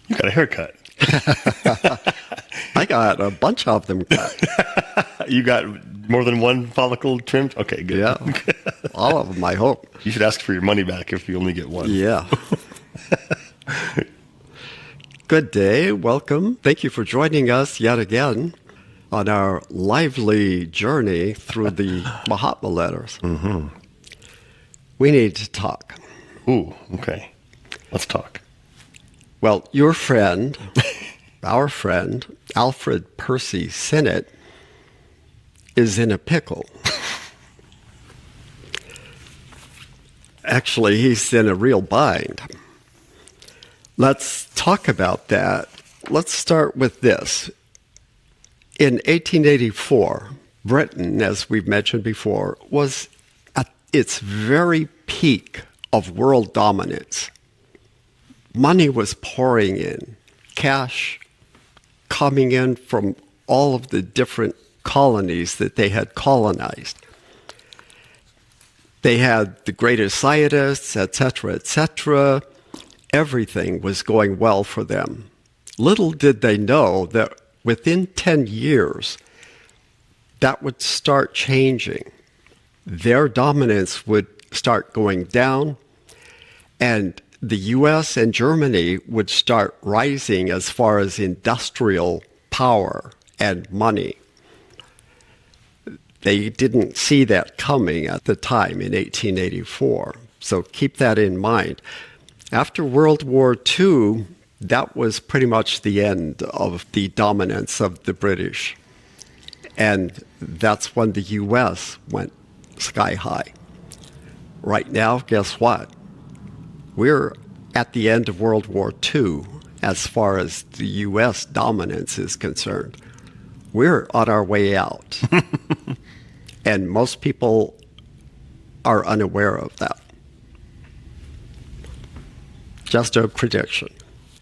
You got a haircut. I got a bunch of them cut. You got more than one follicle trimmed? Okay, good. Yeah, all of them, I hope. You should ask for your money back if you only get one. Yeah. Good day. Welcome. Thank you for joining us yet again on our lively journey through the Mahatma Letters. Mm-hmm. We need to talk. Ooh, okay. Let's talk. Well, your friend, our friend, Alfred Percy Sinnett, is in a pickle. Actually, he's in a real bind. Let's talk about that. Let's start with this. In 1884, Britain, as we've mentioned before, was at its very peak of world dominance. Money was pouring in, cash coming in from all of the different colonies that they had colonized. They had the greatest scientists, etc., etc. Everything was going well for them. Little did they know that within 10 years, that would start changing. Their dominance would start going down, and the US and Germany would start rising as far as industrial power and money. They didn't see that coming at the time in 1884, so keep that in mind. After World War II, that was pretty much the end of the dominance of the British. And that's when the US went sky high. Right now, guess what? We're at the end of World War II as far as the US dominance is concerned. We're on our way out. And most people are unaware of that. Just a prediction.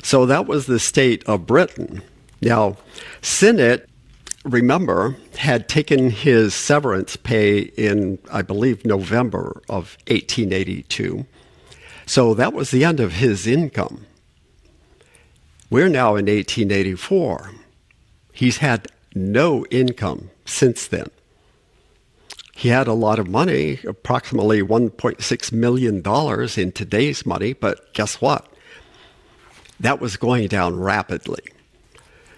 So that was the state of Britain. Now, Sinnett, remember, had taken his severance pay in, I believe, November of 1882. So that was the end of his income. We're now in 1884. He's had no income since then. He had a lot of money, approximately $1.6 million in today's money, but guess what? That was going down rapidly.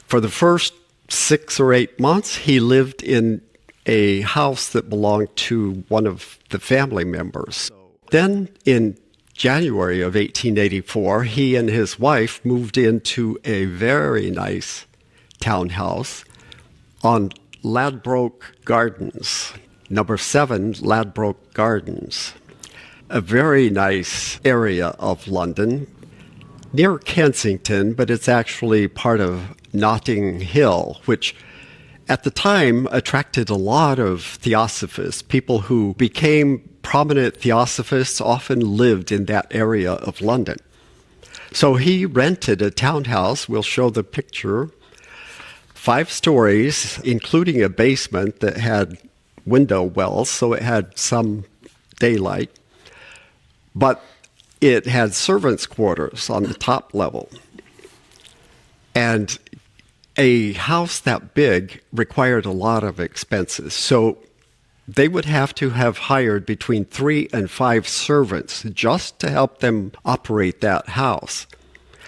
For the first 6 or 8 months, he lived in a house that belonged to one of the family members. Then in January of 1884, he and his wife moved into a very nice townhouse on Ladbroke Gardens, number 7 Ladbroke Gardens, a very nice area of London, near Kensington, but it's actually part of Notting Hill, which at the time attracted a lot of theosophists. People who became prominent theosophists often lived in that area of London. So he rented a townhouse. We'll show the picture. 5 stories, including a basement that had window wells, so it had some daylight. But it had servants' quarters on the top level. And a house that big required a lot of expenses. So they would have to have hired between 3 and 5 servants just to help them operate that house.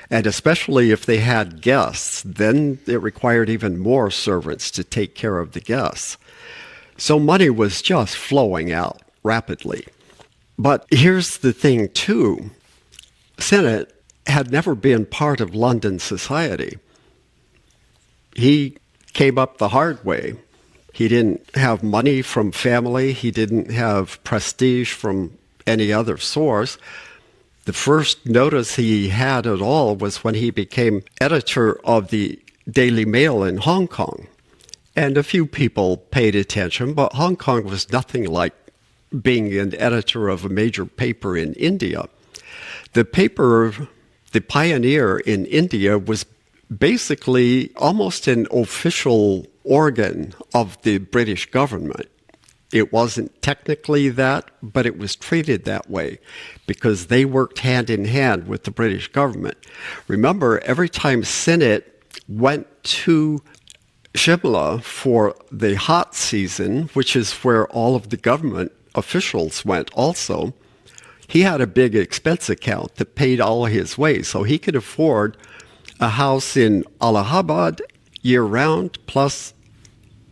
And especially if they had guests, then it required even more servants to take care of the guests. So money was just flowing out rapidly. But here's the thing, too. Sinnett had never been part of London society. He came up the hard way. He didn't have money from family. He didn't have prestige from any other source. The first notice he had at all was when he became editor of the Daily Mail in Hong Kong. And a few people paid attention, but Hong Kong was nothing like being an editor of a major paper in India. The paper, The Pioneer in India, was basically almost an official organ of the British government. It wasn't technically that, but it was treated that way because they worked hand in hand with the British government. Remember, every time Sinnett went to Shimla for the hot season, which is where all of the government officials went also, he had a big expense account that paid all his way. So he could afford a house in Allahabad year-round, plus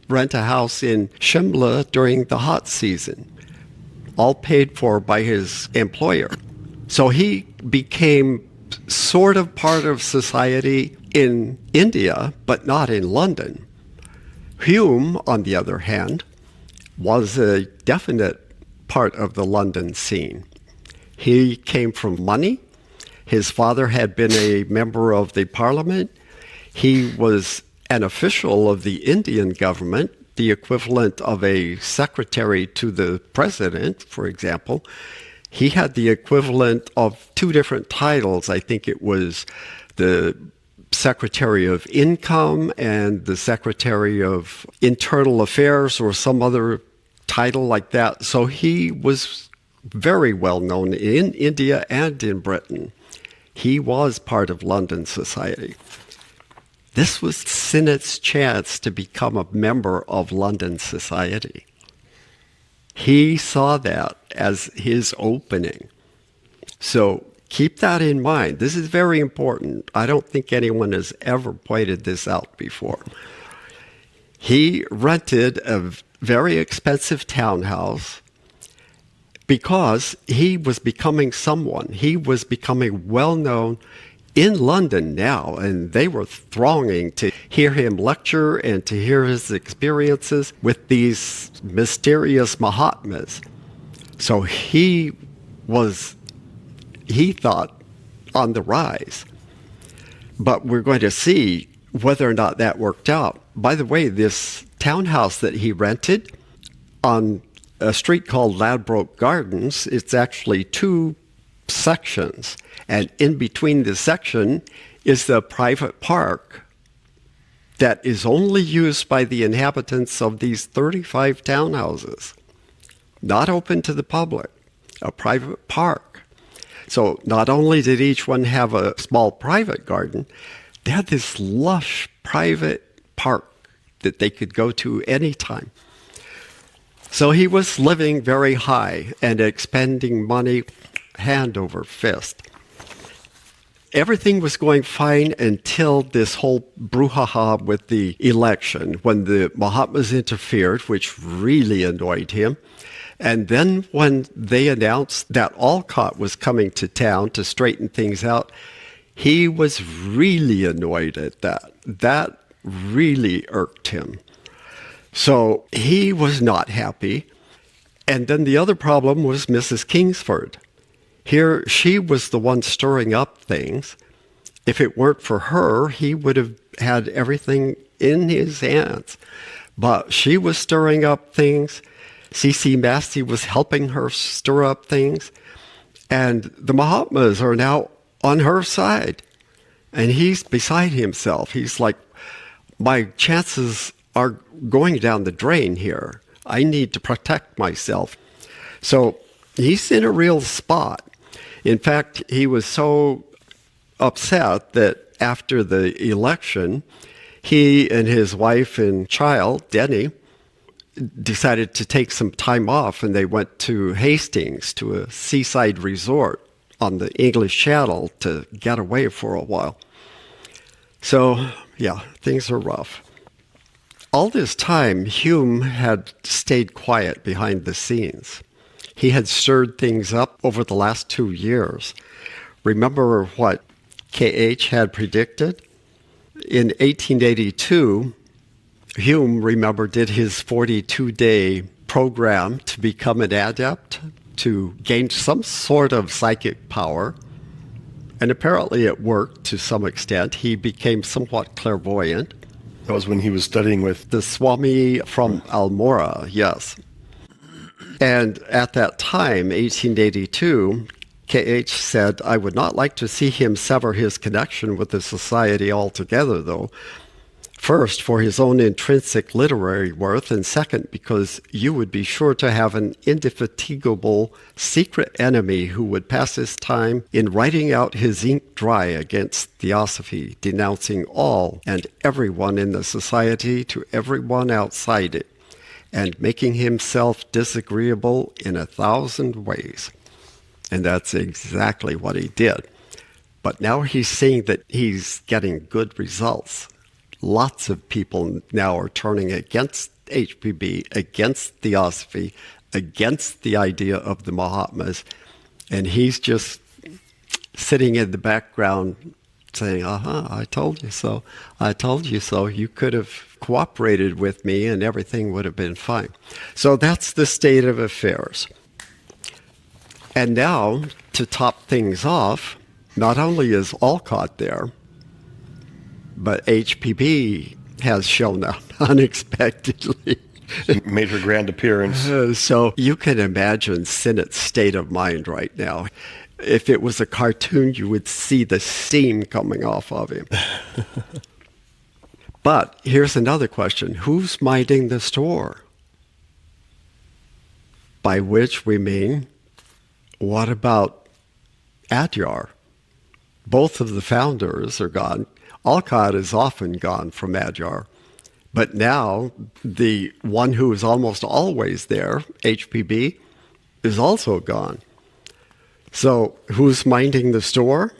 rent a house in Shimla during the hot season, all paid for by his employer. So he became sort of part of society in India, but not in London. Hume, on the other hand, was a definite part of the London scene. He came from money. His father had been a member of the parliament. He was an official of the Indian government, the equivalent of a secretary to the president, for example. He had the equivalent of two different titles. I think it was the Secretary of Income and the Secretary of Internal Affairs or some other title like that. So he was very well known in India and in Britain. He was part of London society. This was Sinnett's chance to become a member of London society. He saw that as his opening. So keep that in mind. This is very important. I don't think anyone has ever pointed this out before. He rented a very expensive townhouse because he was becoming someone. He was becoming well-known in London now, and they were thronging to hear him lecture and to hear his experiences with these mysterious Mahatmas. So he thought, on the rise. But we're going to see whether or not that worked out. By the way, this townhouse that he rented on a street called Ladbroke Gardens, it's actually two sections. And in between the section is the private park that is only used by the inhabitants of these 35 townhouses, not open to the public, a private park. So not only did each one have a small private garden, they had this lush private park that they could go to anytime. So he was living very high and expending money hand over fist. Everything was going fine until this whole brouhaha with the election, when the Mahatmas interfered, which really annoyed him. And then when they announced that Alcott was coming to town to straighten things out, he was really annoyed at that. That really irked him. So he was not happy. And then the other problem was Mrs. Kingsford. Here, she was the one stirring up things. If it weren't for her, he would have had everything in his hands. But she was stirring up things. C.C. Massey was helping her stir up things. And the Mahatmas are now on her side. And he's beside himself. He's like, my chances are going down the drain here. I need to protect myself. So he's in a real spot. In fact, he was so upset that after the election, he and his wife and child, Denny, decided to take some time off, and they went to Hastings, to a seaside resort on the English Channel, to get away for a while. So, yeah, things are rough. All this time, Hume had stayed quiet behind the scenes. He had stirred things up over the last 2 years. Remember what K.H. had predicted? In 1882, Hume, remember, did his 42-day program to become an adept, to gain some sort of psychic power. And apparently it worked to some extent. He became somewhat clairvoyant. That was when he was studying with the Swami from Almora, yes. And at that time, 1882, K.H. said, I would not like to see him sever his connection with the society altogether, though, First, for his own intrinsic literary worth, and second, because you would be sure to have an indefatigable secret enemy who would pass his time in writing out his ink dry against theosophy, denouncing all and everyone in the society to everyone outside it, and making himself disagreeable in 1,000 ways. And that's exactly what he did. But now he's seeing that he's getting good results. Lots of people now are turning against HPB, against theosophy, against the idea of the Mahatmas, and he's just sitting in the background saying, I told you so. I told you so. You could have cooperated with me and everything would have been fine. So that's the state of affairs. And now, to top things off, not only is Alcott there, but HPB has shown up unexpectedly. Made her grand appearance. So you can imagine Sinnett's state of mind right now. If it was a cartoon, you would see the steam coming off of him. But here's another question. Who's minding the store? By which we mean, what about Adyar? Both of the founders are gone. Alcott is often gone from Adyar. But now, the one who is almost always there, HPB, is also gone. So who's minding the store?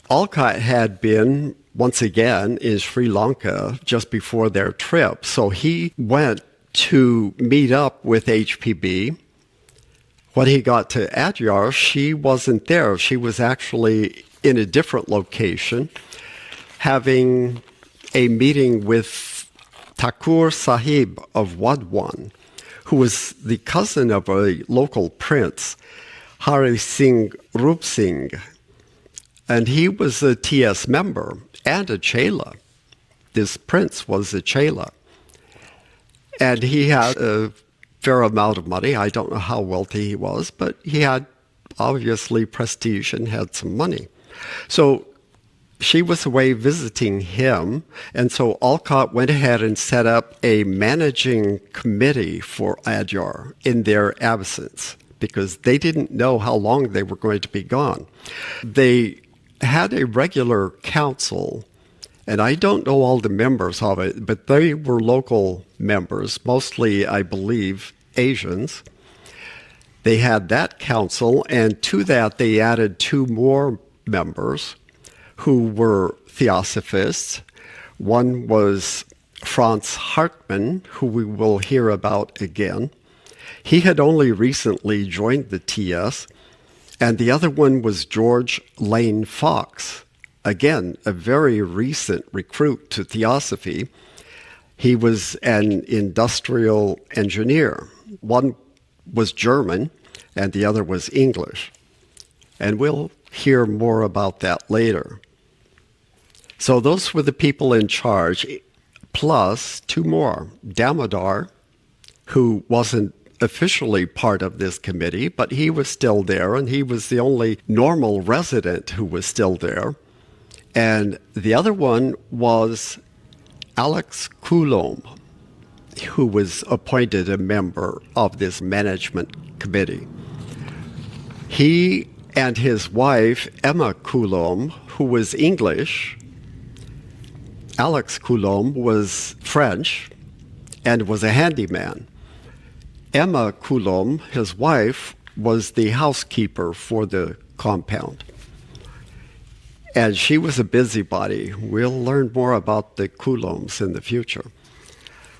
Alcott had been, once again, in Sri Lanka just before their trip. So he went to meet up with HPB. When he got to Adyar, she wasn't there. She was actually in a different location, having a meeting with Thakur Sahib of Wadwan, who was the cousin of a local prince, Hari Singh Rup Singh. And he was a TS member and a Chela. This prince was a Chela. And he had a fair amount of money. I don't know how wealthy he was, but he had obviously prestige and had some money. So she was away visiting him, and so Alcott went ahead and set up a managing committee for Adyar in their absence, because they didn't know how long they were going to be gone. They had a regular council, and I don't know all the members of it, but they were local members, mostly, I believe, Asians. They had that council, and to that they added 2 more members who were theosophists. One was Franz Hartmann, who we will hear about again. He had only recently joined the TS. And the other one was George Lane Fox, again, a very recent recruit to theosophy. He was an industrial engineer. One was German, and the other was English. And we'll hear more about that later. So those were the people in charge, plus 2 more. Damodar, who wasn't officially part of this committee, but he was still there, and he was the only normal resident who was still there. And the other one was Alex Coulomb, who was appointed a member of this management committee. He and his wife, Emma Coulomb, who was English. Alex Coulomb was French and was a handyman. Emma Coulomb, his wife, was the housekeeper for the compound. And she was a busybody. We'll learn more about the Coulombs in the future.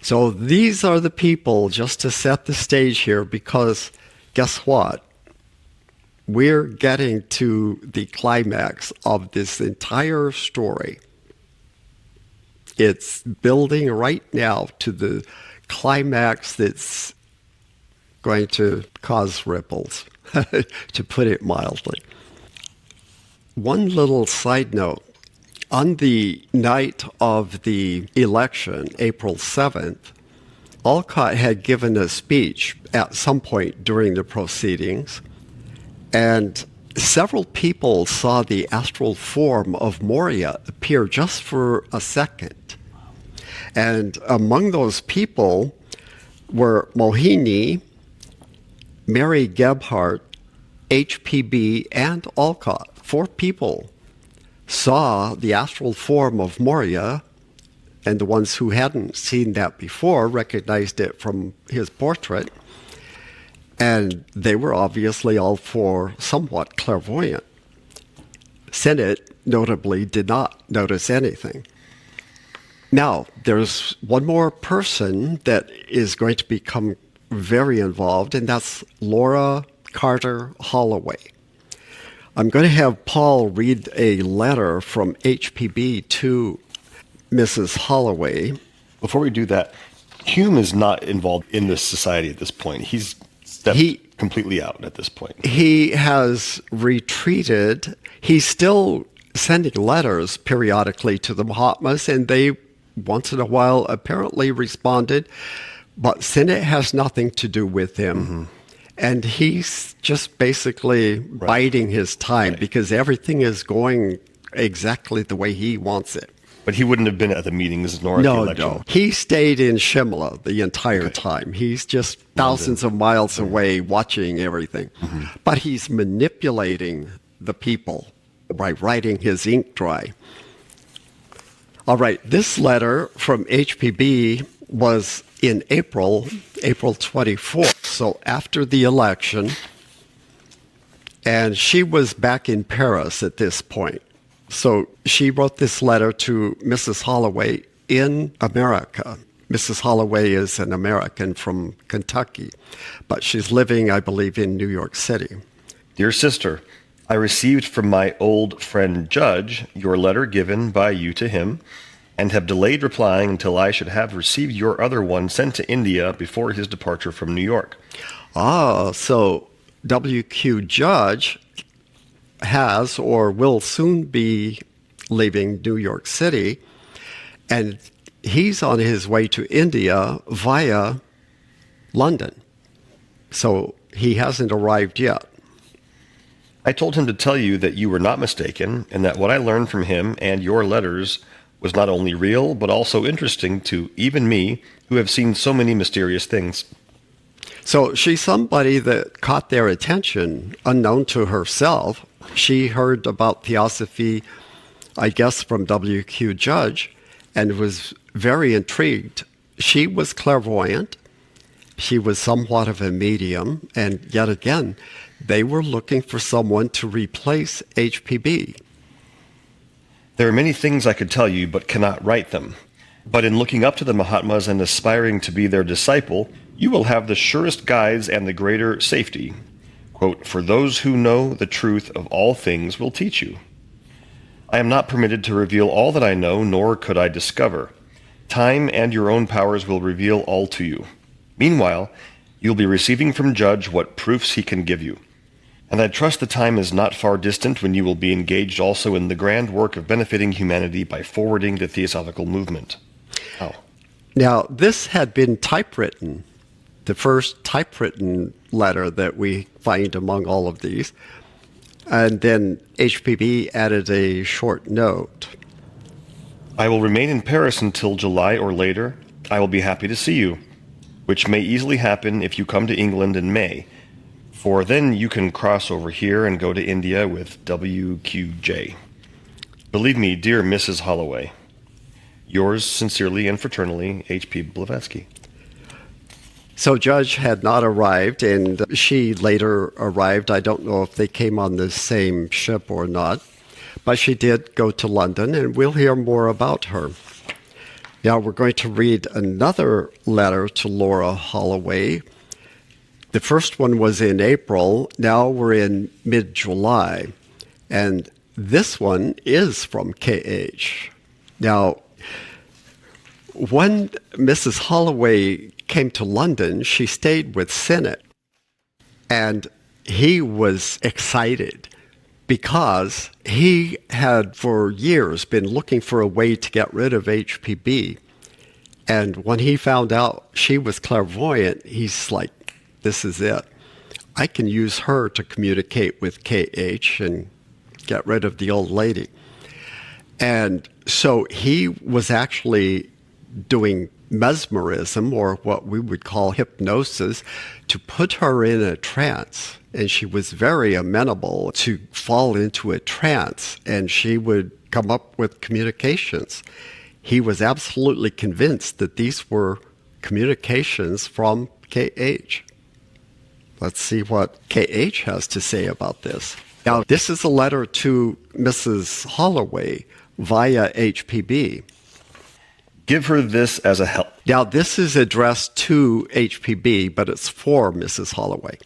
So these are the people, just to set the stage here, because guess what? We're getting to the climax of this entire story. It's building right now to the climax that's going to cause ripples, to put it mildly. One little side note. On the night of the election, April 7th, Alcott had given a speech at some point during the proceedings, and several people saw the astral form of Moria appear just for a second And among those people were Mohini, Mary Gebhardt, HPB, and Alcott. 4 people saw the astral form of Moria, and the ones who hadn't seen that before recognized it from his portrait, and they were obviously all 4 somewhat clairvoyant. Sinnett, notably, did not notice anything. Now, there's one more person that is going to become very involved, and that's Laura Carter Holloway. I'm going to have Paul read a letter from HPB to Mrs. Holloway. Before we do that, Hume is not involved in this society at this point. He's stepped completely out at this point. He has retreated. He's still sending letters periodically to the Mahatmas, and they once in a while apparently responded, but Sinnett has nothing to do with him. Mm-hmm. And he's just basically biding his time because everything is going exactly the way he wants it. But he wouldn't have been at the meetings nor at the election. No. He stayed in Shimla the entire time. He's just thousands of miles away watching everything. Mm-hmm. But he's manipulating the people by writing his ink dry. All right, this letter from HPB was in April 24th, so after the election, and she was back in Paris at this point. So she wrote this letter to Mrs. Holloway in America. Mrs. Holloway is an American from Kentucky, but she's living, I believe, in New York City. Dear sister, I received from my old friend Judge your letter given by you to him, and have delayed replying until I should have received your other one sent to India before his departure from New York. So W.Q. Judge has or will soon be leaving New York City, and he's on his way to India via London. So he hasn't arrived yet. I told him to tell you that you were not mistaken, and that what I learned from him and your letters was not only real, but also interesting to even me, who have seen so many mysterious things. So she's somebody that caught their attention, unknown to herself. She heard about theosophy, I guess, from W.Q. Judge, and was very intrigued. She was clairvoyant. She was somewhat of a medium, and yet again, they were looking for someone to replace HPB. There are many things I could tell you, but cannot write them. But in looking up to the Mahatmas and aspiring to be their disciple, you will have the surest guides and the greater safety. Quote, for those who know the truth of all things will teach you. I am not permitted to reveal all that I know, nor could I discover. Time and your own powers will reveal all to you. Meanwhile, you'll be receiving from Judge what proofs he can give you. And I trust the time is not far distant when you will be engaged also in the grand work of benefiting humanity by forwarding the theosophical movement. Oh. Now, this had been typewritten, the first typewritten letter that we find among all of these. And then HPB added a short note. I will remain in Paris until July or later. I will be happy to see you, which may easily happen if you come to England in May. For then you can cross over here and go to India with WQJ. Believe me, dear Mrs. Holloway, yours sincerely and fraternally, H.P. Blavatsky. So Judge had not arrived, and she later arrived. I don't know if they came on the same ship or not, but she did go to London, and we'll hear more about her. Now we're going to read another letter to Laura Holloway. The first one was in April. Now we're in mid-July. And this one is from KH. Now, when Mrs. Holloway came to London, she stayed with Sinnett. And he was excited because he had for years been looking for a way to get rid of HPB. And when he found out she was clairvoyant, he's like, this is it. I can use her to communicate with KH and get rid of the old lady. And so he was actually doing mesmerism, or what we would call hypnosis, to put her in a trance. And she was very amenable to fall into a trance, and she would come up with communications. He was absolutely convinced that these were communications from KH. Let's see what KH has to say about this. Now, this is a letter to Mrs. Holloway via HPB. Give her this as a help. Now, this is addressed to HPB, but it's for Mrs. Holloway.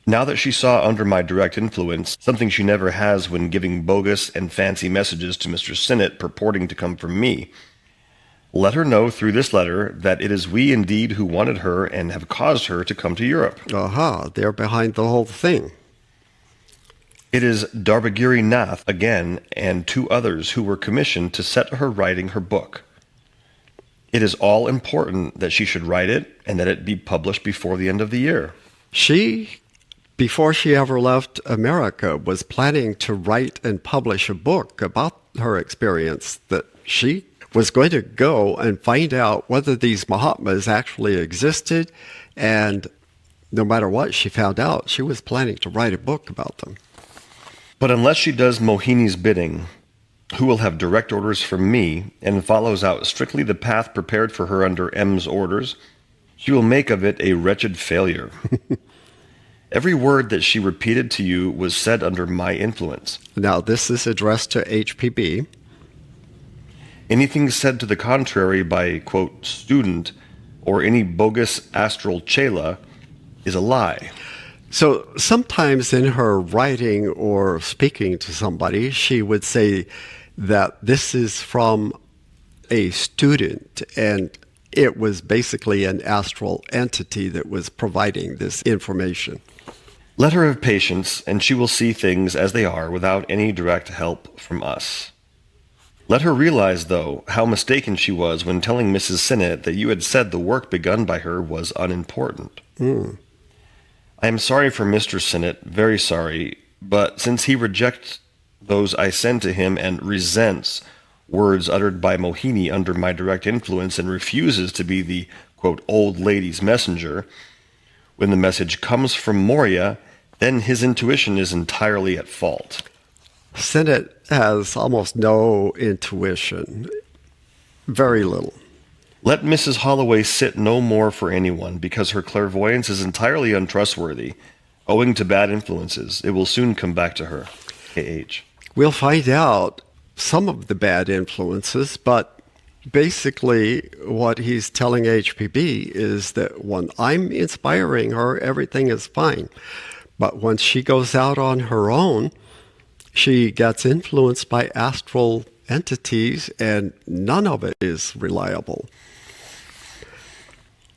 Now that she saw under my direct influence something she never has when giving bogus and fancy messages to Mr. Sinnett purporting to come from me, let her know through this letter that it is we indeed who wanted her and have caused her to come to Europe. Aha, they're behind the whole thing. It is Darbagiri Nath again and 2 others who were commissioned to set her writing her book. It is all important that she should write it and that it be published before the end of the year. She, before she ever left America, was planning to write and publish a book about her experience, that she was going to go and find out whether these Mahatmas actually existed, and no matter what she found out, she was planning to write a book about them. But unless she does Mohini's bidding, who will have direct orders from me and follows out strictly the path prepared for her under M's orders, she will make of it a wretched failure. Every word that she repeated to you was said under my influence. Now, this is addressed to HPB. Anything said to the contrary by, quote, student or any bogus astral chela is a lie. So sometimes in her writing or speaking to somebody, she would say that this is from a student, and it was basically an astral entity that was providing this information. Let her have patience, and she will see things as they are without any direct help from us. Let her realize, though, how mistaken she was when telling Mrs. Sinnett that you had said the work begun by her was unimportant. I am sorry for Mr. Sinnett, very sorry, but since he rejects those I send to him and resents words uttered by Mohini under my direct influence and refuses to be the, quote, old lady's messenger, when the message comes from Moria, then his intuition is entirely at fault. Sinnett has almost no intuition, very little. Let Mrs. Holloway sit no more for anyone, because her clairvoyance is entirely untrustworthy, owing to bad influences. It will soon come back to her. K.H. We'll find out some of the bad influences, but basically what he's telling HPB is that when I'm inspiring her, everything is fine. But once she goes out on her own, she gets influenced by astral entities, and none of it is reliable.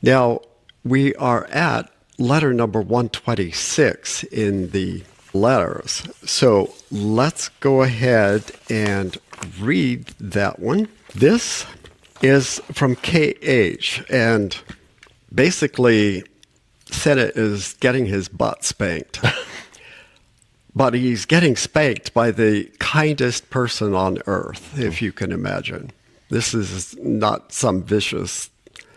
Now, we are at letter number 126 in the letters. So let's go ahead and read that one. This is from KH, and basically Sinnett is getting his butt spanked. But he's getting spanked by the kindest person on earth, if you can imagine. This is not some vicious,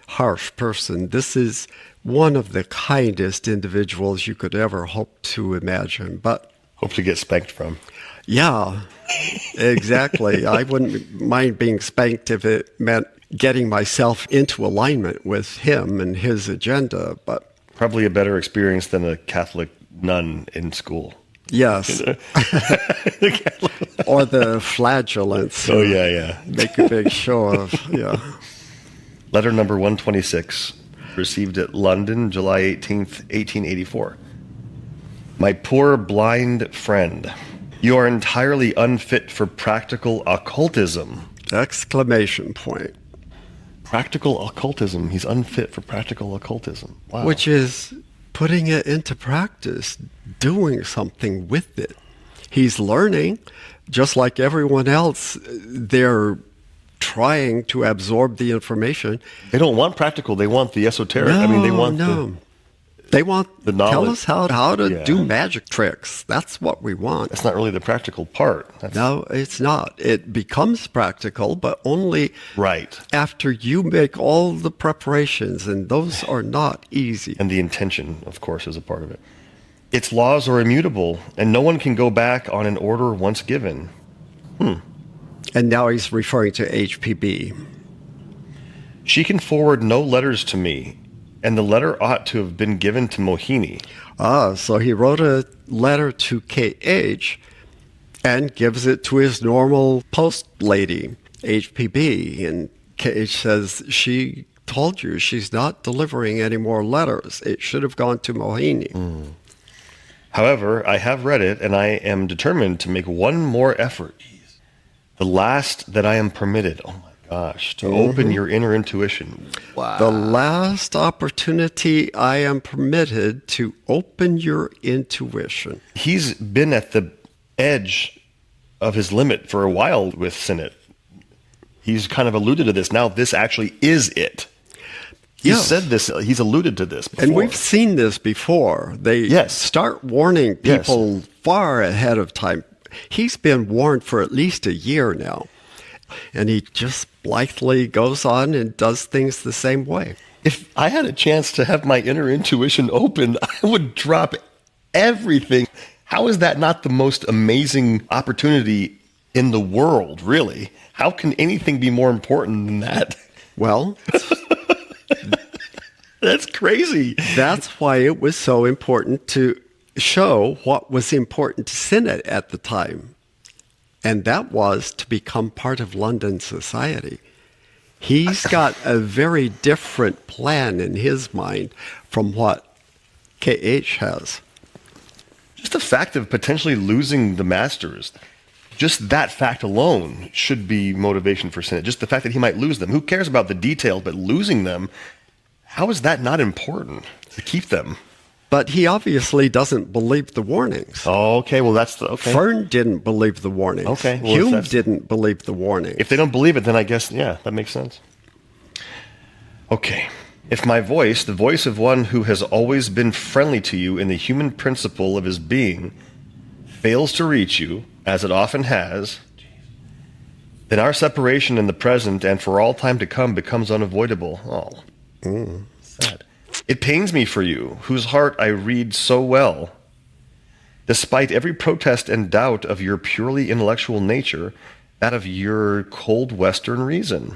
harsh person. This is one of the kindest individuals you could ever hope to imagine. But Hope to get spanked from. yeah, exactly. I wouldn't mind being spanked if it meant getting myself into alignment with him and his agenda. But Probably a better experience than a Catholic nun in school. yes, or the flagellants. Oh, yeah. Make a big show of, yeah. Letter number 126, received at London, July 18th, 1884. My poor blind friend, you are entirely unfit for practical occultism. Exclamation point. Practical occultism. He's unfit for practical occultism. Wow. Which is putting it into practice, doing something with it. He's learning, just like everyone else. They're trying to absorb the information. They don't want practical. They want the esoteric. No, I mean, they want no. They want The tell knowledge. us how to Yeah. do magic tricks. That's what we want. That's not really the practical part. That's No, it's not. It becomes practical, but only right. after you make all the preparations, and those are not easy. And the intention, of course, is a part of it. Its laws are immutable, and no one can go back on an order once given. And now he's referring to HPB. She can forward no letters to me, and the letter ought to have been given to Mohini. So he wrote a letter to KH and gives it to his normal post lady, HPB. And KH says, she told you she's not delivering any more letters. It should have gone to Mohini. However, I have read it, and I am determined to make one more effort. The last that I am permitted, oh my gosh, to open your inner intuition. Wow. The last opportunity I am permitted to open your intuition. He's been at the edge of his limit for a while with Sinnett. He's kind of alluded to this. Now this actually is it. He's Yes. said this, he's alluded to this before. And we've seen this before. They Yes. start warning Yes. people far ahead of time. He's been warned for at least a year now. And he just blithely goes on and does things the same way. If I had a chance to have my inner intuition open, I would drop everything. How is that not the most amazing opportunity in the world, really? How can anything be more important than that? Well, That's crazy. that's why it was so important to show what was important to Sinnett at the time. And that was to become part of London society. He's got a very different plan in his mind from what KH has. Just the fact of potentially losing the Masters, just that fact alone should be motivation for Sinnett. Just the fact that he might lose them. Who cares about the details, but losing them, how is that not important to keep them? But he obviously doesn't believe the warnings. Oh, okay, well, that's the, okay. Fern didn't believe the warnings. Okay, well, if Hume that's- didn't believe the warnings. If they don't believe it, then I guess, yeah, that makes sense. Okay. If my voice, the voice of one who has always been friendly to you in the human principle of his being, fails to reach you, as it often has, then our separation in the present and for all time to come becomes unavoidable. Oh, sad. It pains me for you, whose heart I read so well. Despite every protest and doubt of your purely intellectual nature, that of your cold Western reason.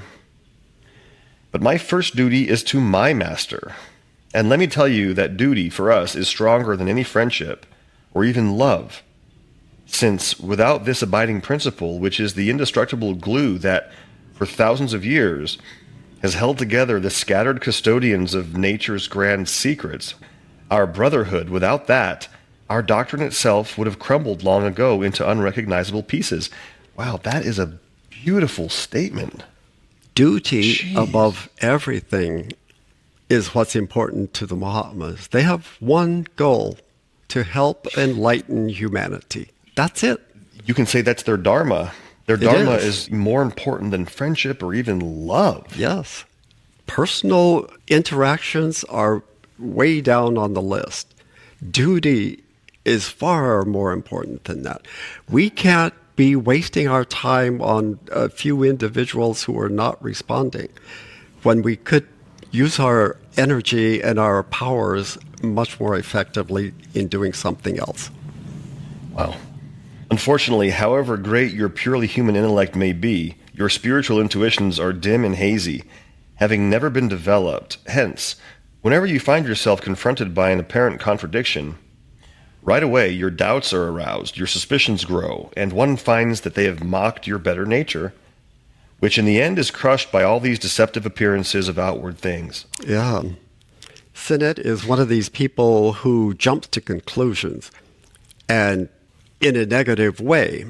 But my first duty is to my master. And let me tell you that duty for us is stronger than any friendship or even love. Since without this abiding principle, which is the indestructible glue that, for thousands of years, has held together the scattered custodians of nature's grand secrets, our brotherhood, without that, our doctrine itself would have crumbled long ago into unrecognizable pieces. Wow, that is a beautiful statement. Duty Jeez. above everything is what's important to the Mahatmas. They have one goal, to help enlighten humanity. That's it. You can say that's their dharma. Their dharma is. is more important than friendship or even love. Yes. Personal interactions are way down on the list. Duty is far more important than that. We can't be wasting our time on a few individuals who are not responding when we could use our energy and our powers much more effectively in doing something else. Wow. Unfortunately, however great your purely human intellect may be, your spiritual intuitions are dim and hazy, having never been developed. Hence, whenever you find yourself confronted by an apparent contradiction, right away your doubts are aroused, your suspicions grow, and one finds that they have mocked your better nature, which in the end is crushed by all these deceptive appearances of outward things. Yeah. Sinnett is one of these people who jumps to conclusions, and in a negative way.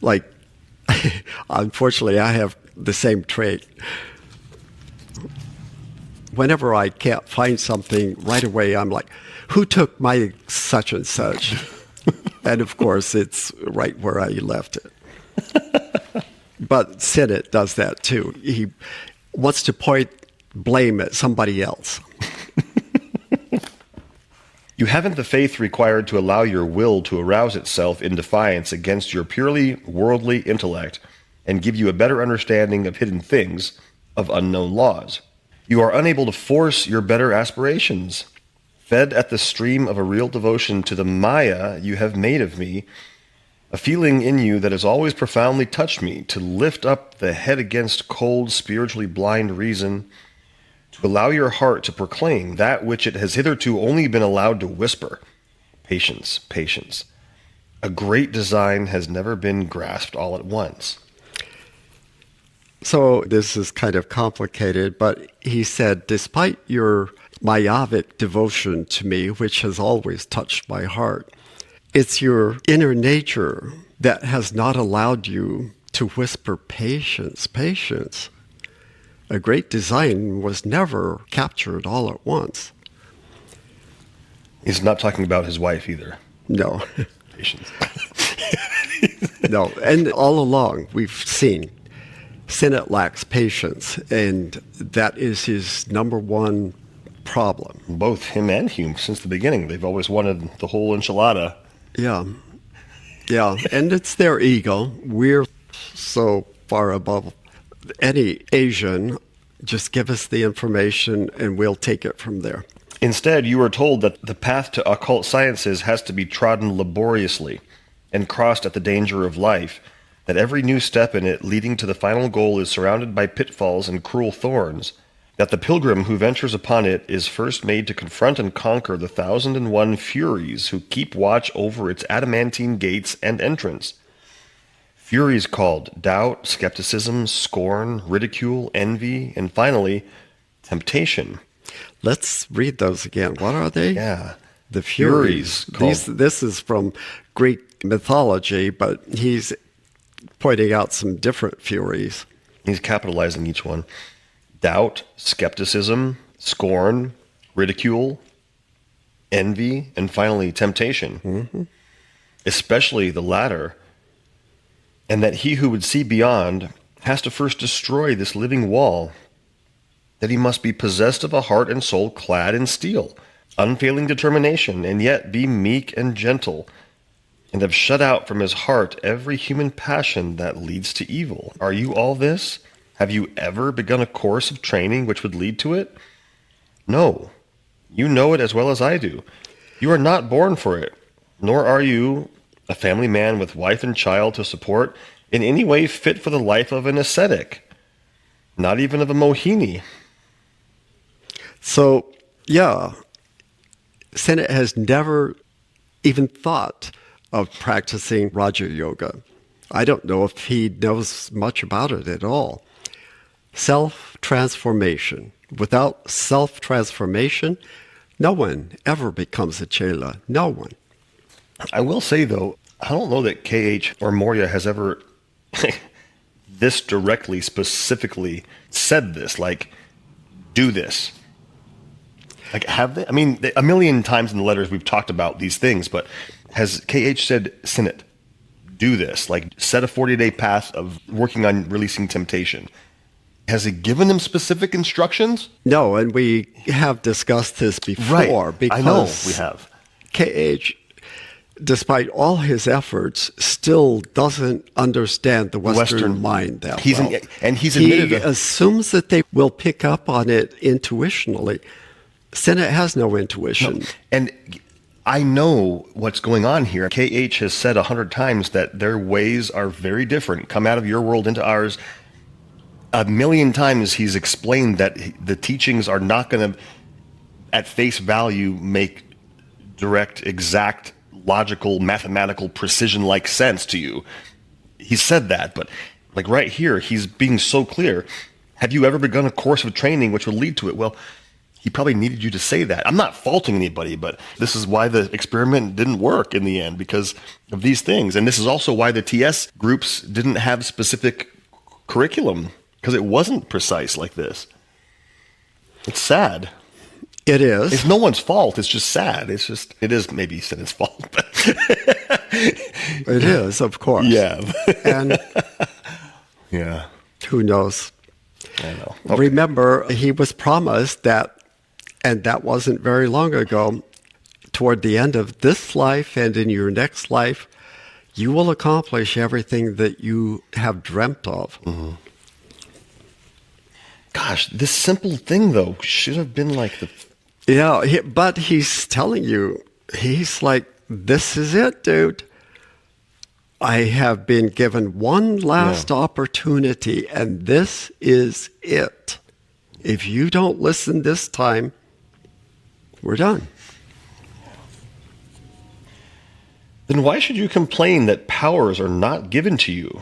Like, unfortunately, I have the same trait. Whenever I can't find something right away, I'm like, who took my such and such? And of course, it's right where I left it. But Sinnett does that too. He wants to point blame at somebody else. You haven't the faith required to allow your will to arouse itself in defiance against your purely worldly intellect and give you a better understanding of hidden things, of unknown laws. You are unable to force your better aspirations. Fed at the stream of a real devotion to the Maya you have made of me, a feeling in you that has always profoundly touched me, to lift up the head against cold, spiritually blind reason, to allow your heart to proclaim that which it has hitherto only been allowed to whisper. Patience, patience. A great design has never been grasped all at once. So this is kind of complicated, but he said, despite your myopic devotion to me, which has always touched my heart, it's your inner nature that has not allowed you to whisper patience, patience. A great design was never captured all at once. He's not talking about his wife either. No. Patience. No. And all along, we've seen Sinnett lacks patience, and that is his number one problem. Both him and Hume, since the beginning, they've always wanted the whole enchilada. Yeah. Yeah. And it's their ego. We're so far above any Asian. Just give us the information and we'll take it from there. Instead, you are told that the path to occult sciences has to be trodden laboriously and crossed at the danger of life, that every new step in it leading to the final goal is surrounded by pitfalls and cruel thorns, that the pilgrim who ventures upon it is first made to confront and conquer the 1,001 Furies who keep watch over its adamantine gates and entrance. Furies called doubt, skepticism, scorn, ridicule, envy, and finally, temptation. Let's read those again. What are they? Yeah. The Furies. This is from Greek mythology, but he's pointing out some different Furies. He's capitalizing each one. Doubt, skepticism, scorn, ridicule, envy, and finally temptation. Mm-hmm. Especially the latter. And that he who would see beyond has to first destroy this living wall. That he must be possessed of a heart and soul clad in steel, unfailing determination, and yet be meek and gentle, and have shut out from his heart every human passion that leads to evil. Are you all this? Have you ever begun a course of training which would lead to it? No. You know it as well as I do. You are not born for it, nor are you, a family man with wife and child to support, in any way fit for the life of an ascetic, not even of a Mohini. So, yeah, Sinnett has never even thought of practicing Raja Yoga. I don't know if he knows much about it at all. Self-transformation. Without self-transformation, no one ever becomes a chela. No one. I will say, though, I don't know that KH or Moria has ever this directly, specifically said this, like, do this. Like, have they? I mean, a million times in the letters we've talked about these things, but has KH said, Sinnett, do this, like, set a 40-day path of working on releasing temptation? Has he given them specific instructions? No, and we have discussed this before. Right. Because I know we have. KH, despite all his efforts, still doesn't understand the Western mind that well. He's he admitted assumes that they will pick up on it intuitionally. Sinnett has no intuition. No. And I know what's going on here. KH has said 100 times that their ways are very different. Come out of your world into ours. A million times he's explained that the teachings are not going to, at face value, make direct, exact, logical, mathematical, precision-like sense to you. He said that, but like right here, he's being so clear. Have you ever begun a course of training which will lead to it? Well, he probably needed you to say that. I'm not faulting anybody, but this is why the experiment didn't work in the end, because of these things. And this is also why the TS groups didn't have specific curriculum, because it wasn't precise like this. It's sad. It is. It's no one's fault. It's just sad. It is maybe Sinnett's fault. But it is, of course. Yeah. And yeah. Who knows? I know. Okay. Remember, he was promised that, and that wasn't very long ago, toward the end of this life and in your next life, you will accomplish everything that you have dreamt of. Mm-hmm. Gosh, this simple thing, though, should have been like the... Yeah, but he's telling you, he's like, this is it, dude. I have been given one last opportunity, and this is it. If you don't listen this time, we're done. Then why should you complain that powers are not given to you?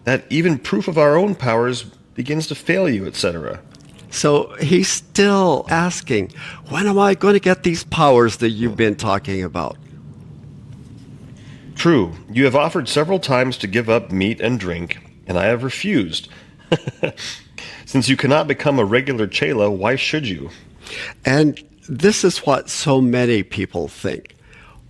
That even proof of our own powers begins to fail you, etc. So he's still asking, when am I going to get these powers that you've been talking about? True, you have offered several times to give up meat and drink, and I have refused. Since you cannot become a regular chela, why should you? And this is what so many people think.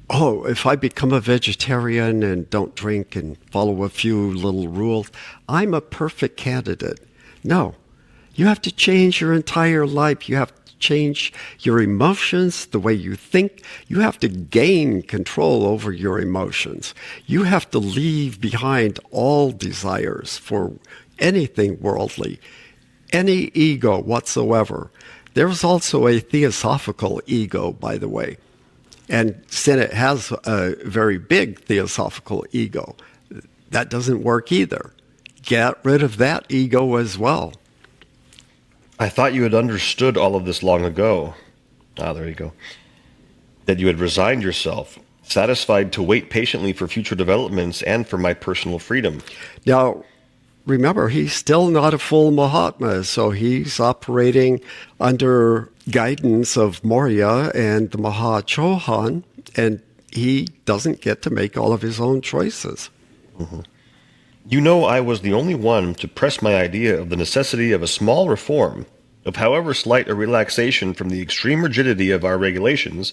Oh, if I become a vegetarian and don't drink and follow a few little rules, I'm a perfect candidate. No, you have to change your entire life. You have to change your emotions, the way you think. You have to gain control over your emotions. You have to leave behind all desires for anything worldly, any ego whatsoever. There's also a theosophical ego, by the way. And Sinnett has a very big theosophical ego. That doesn't work either. Get rid of that ego as well. I thought you had understood all of this long ago. Ah, there you go. That you had resigned yourself, satisfied to wait patiently for future developments and for my personal freedom. Now, remember, he's still not a full Mahatma, so he's operating under guidance of Maurya and the Mahachohan, and he doesn't get to make all of his own choices. Mm-hmm. You know, I was the only one to press my idea of the necessity of a small reform, of however slight a relaxation from the extreme rigidity of our regulations,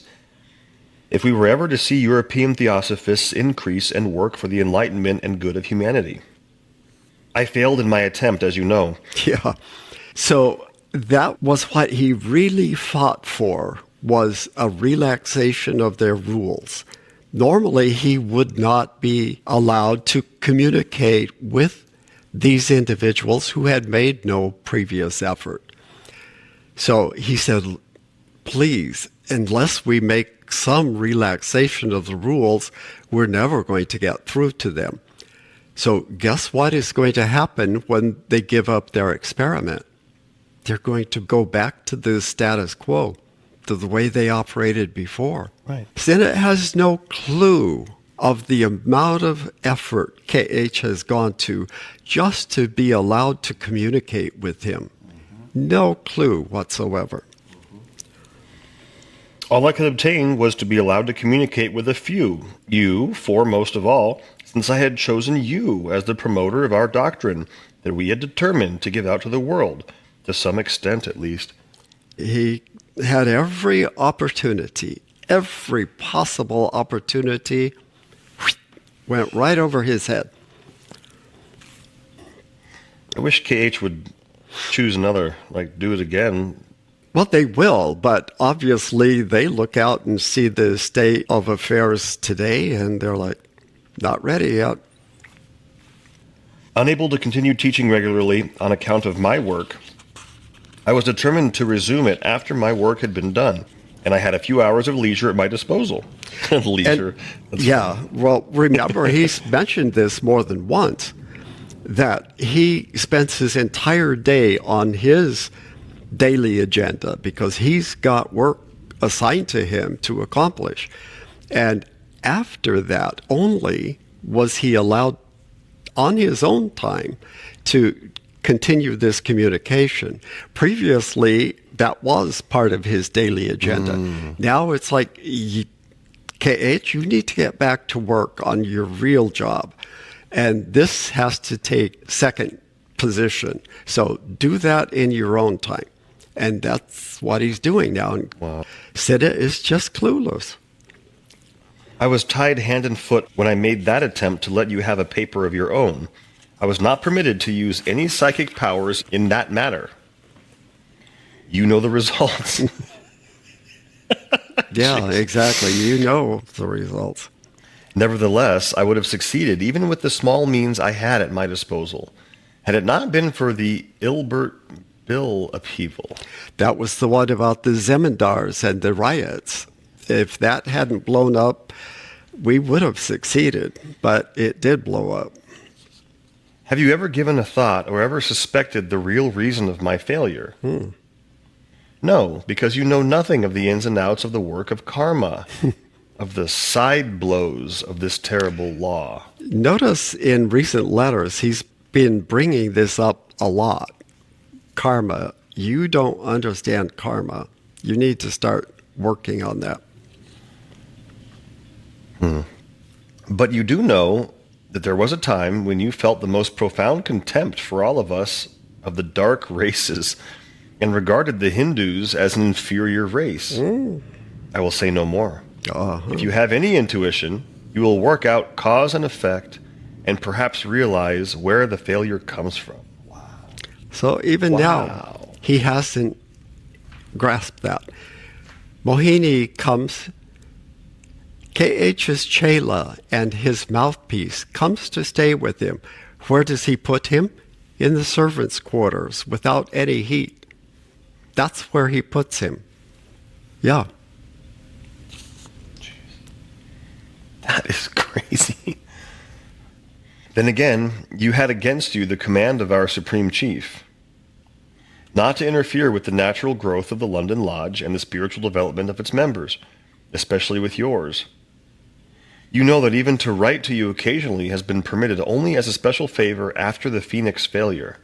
if we were ever to see European theosophists increase and work for the enlightenment and good of humanity. I failed in my attempt, as you know. Yeah. So that was what he really fought for, was a relaxation of their rules. Normally, he would not be allowed to communicate with these individuals who had made no previous effort. So he said, please, unless we make some relaxation of the rules, we're never going to get through to them. So guess what is going to happen when they give up their experiment? They're going to go back to the status quo, to the way they operated before. Right. Sinnett has no clue of the amount of effort KH has gone to just to be allowed to communicate with him. Mm-hmm. No clue whatsoever. Mm-hmm. All I could obtain was to be allowed to communicate with a few, you foremost of all, since I had chosen you as the promoter of our doctrine that we had determined to give out to the world, to some extent at least. He had every opportunity, every possible opportunity went right over his head. I wish KH would choose another, do it again. Well, they will, but obviously they look out and see the state of affairs today and they're like, not ready yet. Unable to continue teaching regularly on account of my work, I was determined to resume it after my work had been done, and I had a few hours of leisure at my disposal. Leisure. Well, remember, he's mentioned this more than once, that he spends his entire day on his daily agenda because he's got work assigned to him to accomplish. And after that only was he allowed on his own time to continue this communication. Previously, that was part of his daily agenda. Now it's like, KH, you need to get back to work on your real job. And this has to take second position. So do that in your own time. And that's what he's doing now. Wow. Sinnett is just clueless. I was tied hand and foot when I made that attempt to let you have a paper of your own. I was not permitted to use any psychic powers in that matter. You know the results. Yeah, exactly. You know the results. Nevertheless, I would have succeeded even with the small means I had at my disposal, had it not been for the Ilbert Bill upheaval. That was the one about the Zemindars and the riots. If that hadn't blown up, we would have succeeded, but it did blow up. Have you ever given a thought or ever suspected the real reason of my failure? No, because you know nothing of the ins and outs of the work of karma, of the side blows of this terrible law. Notice in recent letters, he's been bringing this up a lot. Karma. You don't understand karma. You need to start working on that. But you do know that there was a time when you felt the most profound contempt for all of us of the dark races and regarded the Hindus as an inferior race. I will say no more. If you have any intuition, you will work out cause and effect and perhaps realize where the failure comes from. So even now, he hasn't grasped that. Mohini comes, K.H.'s chela and his mouthpiece comes to stay with him. Where does he put him? In the servants' quarters without any heat. That's where he puts him. Yeah. That is crazy. Then again, you had against you the command of our Supreme Chief, not to interfere with the natural growth of the London Lodge and the spiritual development of its members, especially with yours. You know that even to write to you occasionally has been permitted only as a special favor after the Phoenix failure.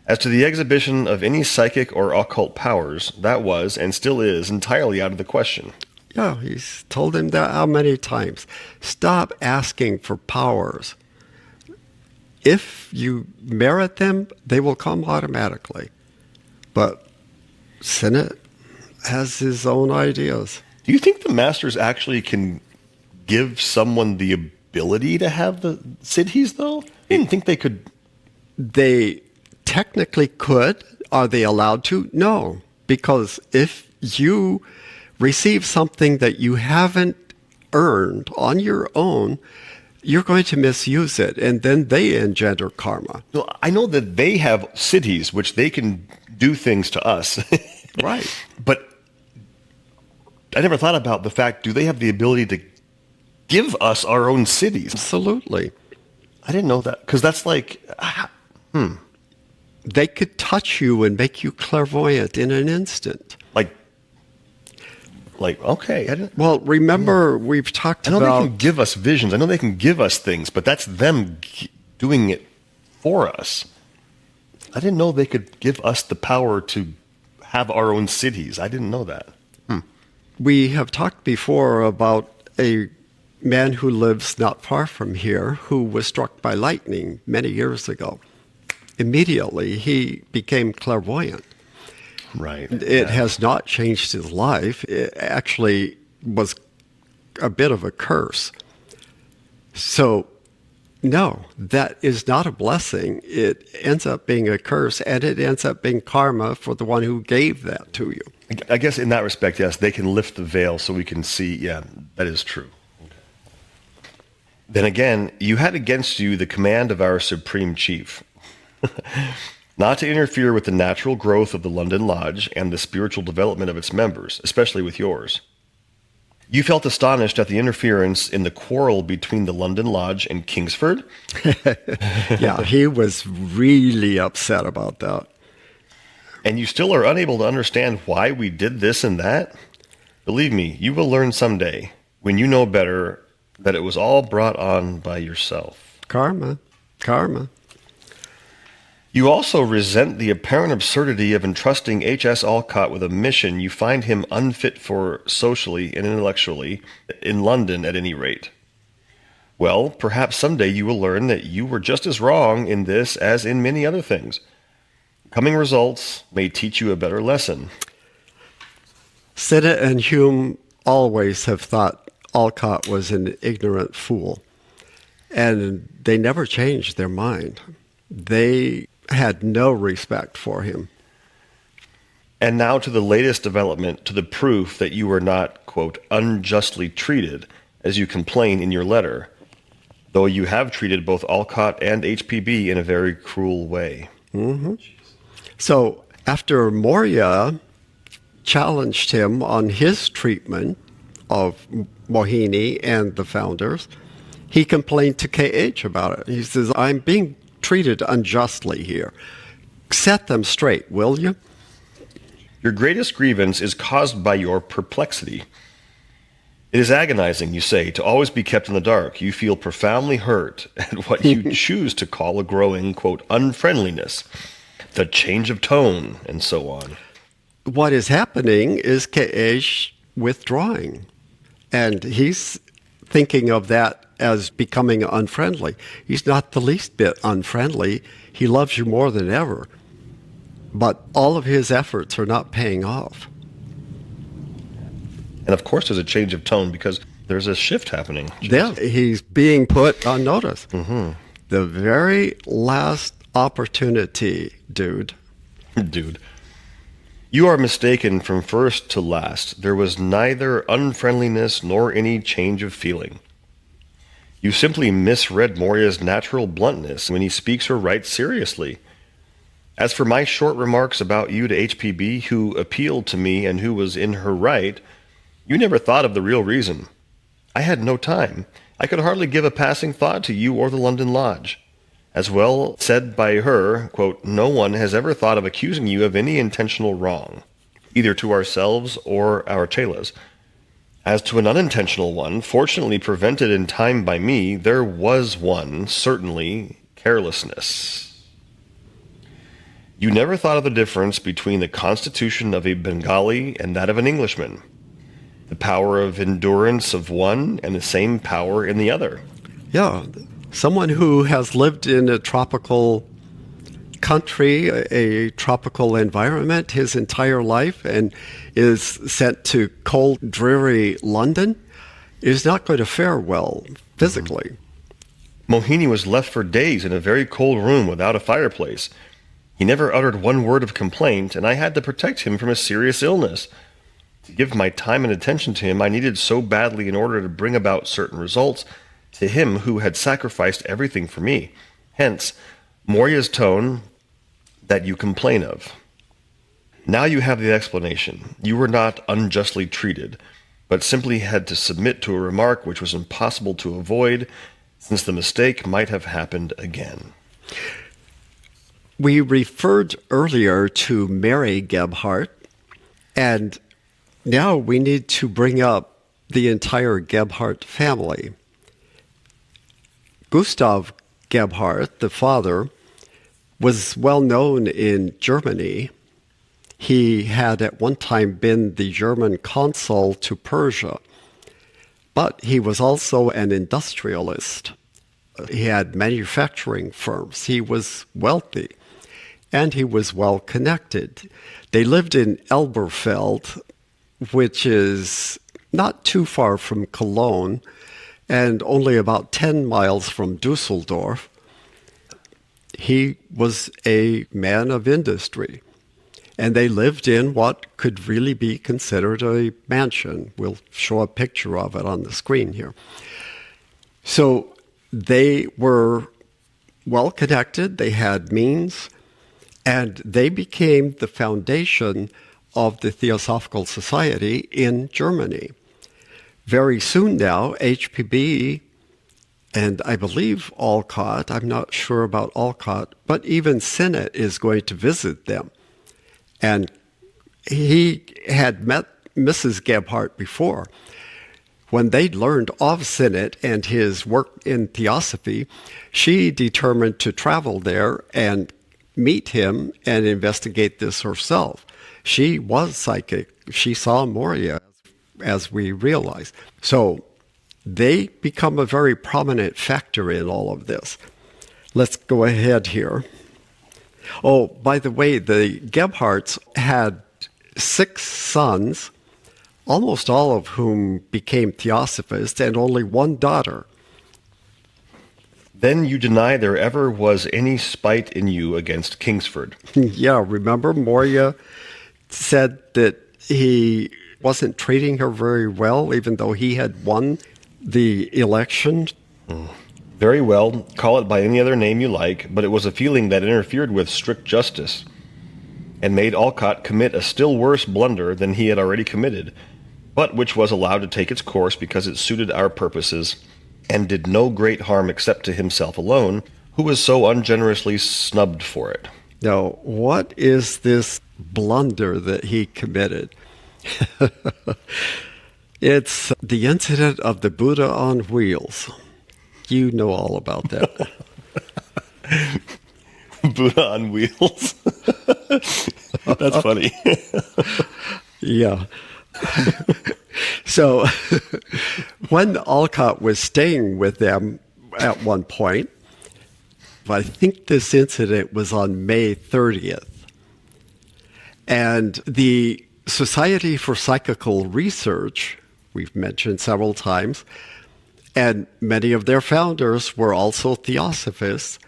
As to the exhibition of any psychic or occult powers, that was, and still is, entirely out of the question. Yeah, he's told him that how many times? Stop asking for powers. If you merit them, they will come automatically. But Sinnett has his own ideas. Do you think the masters actually can give someone the ability to have the siddhis, though? I didn't think they could. They technically could. Are they allowed to? No. Because if you receive something that you haven't earned on your own, you're going to misuse it, and then they engender karma. Well, I know that they have siddhis, which they can do things to us. Right. But I never thought about the fact, do they have the ability to give us our own siddhis? Absolutely. I didn't know that, because that's like, They could touch you and make you clairvoyant in an instant. Okay. I didn't. Well, remember, we've talked I know about... they can give us visions. I know they can give us things, but that's them doing it for us. I didn't know they could give us the power to have our own cities. I didn't know that. We have talked before about a man who lives not far from here who was struck by lightning many years ago. Immediately, he became clairvoyant. Right. It has not changed his life. It actually was a bit of a curse. So, no, that is not a blessing. It ends up being a curse, and it ends up being karma for the one who gave that to you. I guess in that respect, yes, they can lift the veil so we can see, yeah, that is true. Then again, you had against you the command of our Supreme Chief, not to interfere with the natural growth of the London Lodge and the spiritual development of its members, especially with yours. You felt astonished at the interference in the quarrel between the London Lodge and Kingsford? Yeah, he was really upset about that. And you still are unable to understand why we did this and that? Believe me, you will learn someday, when you know better, that it was all brought on by yourself. Karma. You also resent the apparent absurdity of entrusting H.S. Alcott with a mission you find him unfit for socially and intellectually, in London at any rate. Well, perhaps someday you will learn that you were just as wrong in this as in many other things. Coming results may teach you a better lesson. Sinnett and Hume always have thought Alcott was an ignorant fool, and they never changed their mind. They had no respect for him. And now to the latest development, to the proof that you were not, quote, unjustly treated, as you complain in your letter, though you have treated both Alcott and HPB in a very cruel way. Mm-hmm. So after Moria challenged him on his treatment of Mohini and the founders, he complained to KH about it. He says, I'm being treated unjustly here. Set them straight, will you? Your greatest grievance is caused by your perplexity. It is agonizing, you say, to always be kept in the dark. You feel profoundly hurt at what you choose to call a growing, quote, unfriendliness, the change of tone, and so on. What is happening is KH withdrawing, and he's thinking of that as becoming unfriendly. He's not the least bit unfriendly. He loves you more than ever. But all of his efforts are not paying off. And of course there's a change of tone because there's a shift happening. Yeah, he's being put on notice. Mm-hmm. The very last opportunity, dude. Dude. You are mistaken from first to last. There was neither unfriendliness nor any change of feeling. You simply misread Moria's natural bluntness when he speaks or writes seriously. As for my short remarks about you to HPB, who appealed to me and who was in her right, you never thought of the real reason. I had no time. I could hardly give a passing thought to you or the London Lodge. As well said by her, quote, no one has ever thought of accusing you of any intentional wrong, either to ourselves or our chelas. As to an unintentional one, fortunately prevented in time by me, there was one, certainly, carelessness. You never thought of the difference between the constitution of a Bengali and that of an Englishman, the power of endurance of one and the same power in the other. Yeah, someone who has lived in a tropical country, a tropical environment his entire life and is sent to cold, dreary London is not going to fare well physically. Mohini was left for days in a very cold room without a fireplace. He never uttered one word of complaint, and I had to protect him from a serious illness. To give my time and attention to him I needed so badly in order to bring about certain results to him who had sacrificed everything for me. Hence, Moria's tone that you complain of. Now you have the explanation. You were not unjustly treated, but simply had to submit to a remark which was impossible to avoid, since the mistake might have happened again. We referred earlier to Mary Gebhardt, and now we need to bring up the entire Gebhardt family. Gustav Gebhardt, the father, was well known in Germany. He had at one time been the German consul to Persia, but he was also an industrialist. He had manufacturing firms. He was wealthy, and he was well connected. They lived in Elberfeld, which is not too far from Cologne, and only about 10 miles from Dusseldorf. He was a man of industry, and they lived in what could really be considered a mansion. We'll show a picture of it on the screen here. So they were well connected, they had means, and they became the foundation of the Theosophical Society in Germany. Very soon now, HPB and I believe Alcott, I'm not sure about Alcott, but even Sinnett is going to visit them. And he had met Mrs. Gebhardt before. When they learned of Sinnett and his work in Theosophy, she determined to travel there and meet him and investigate this herself. She was psychic. She saw Moria, as we realize. So they become a very prominent factor in all of this. Let's go ahead here. Oh, by the way, the Gebhardts had 6 sons, almost all of whom became Theosophists, and only 1 daughter. Then you deny there ever was any spite in you against Kingsford. Yeah, remember Moria said that he wasn't treating her very well, even though he had won the election. Very well, call it by any other name you like, but it was a feeling that interfered with strict justice and made Alcott commit a still worse blunder than he had already committed, but which was allowed to take its course because it suited our purposes and did no great harm except to himself alone, who was so ungenerously snubbed for it. Now, what is this blunder that he committed? It's the incident of the Buddha on wheels. You know all about that. Buddha on wheels. That's funny. Yeah. So when Alcott was staying with them at one point, I think this incident was on May 30th, and the Society for Psychical Research, we've mentioned several times, and many of their founders were also theosophists,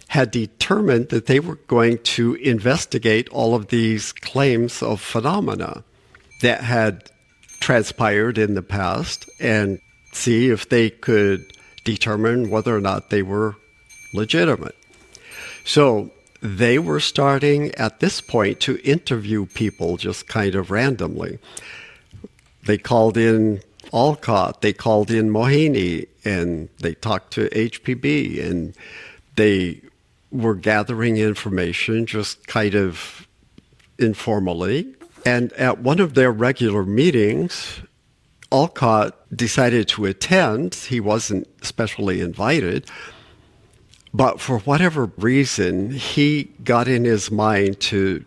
had determined that they were going to investigate all of these claims of phenomena that had transpired in the past and see if they could determine whether or not they were legitimate. So they were starting at this point to interview people just kind of randomly. They called in Alcott, they called in Mohini, and they talked to HPB, and they were gathering information just kind of informally. And at one of their regular meetings, Alcott decided to attend. He wasn't specially invited. But for whatever reason, he got in his mind to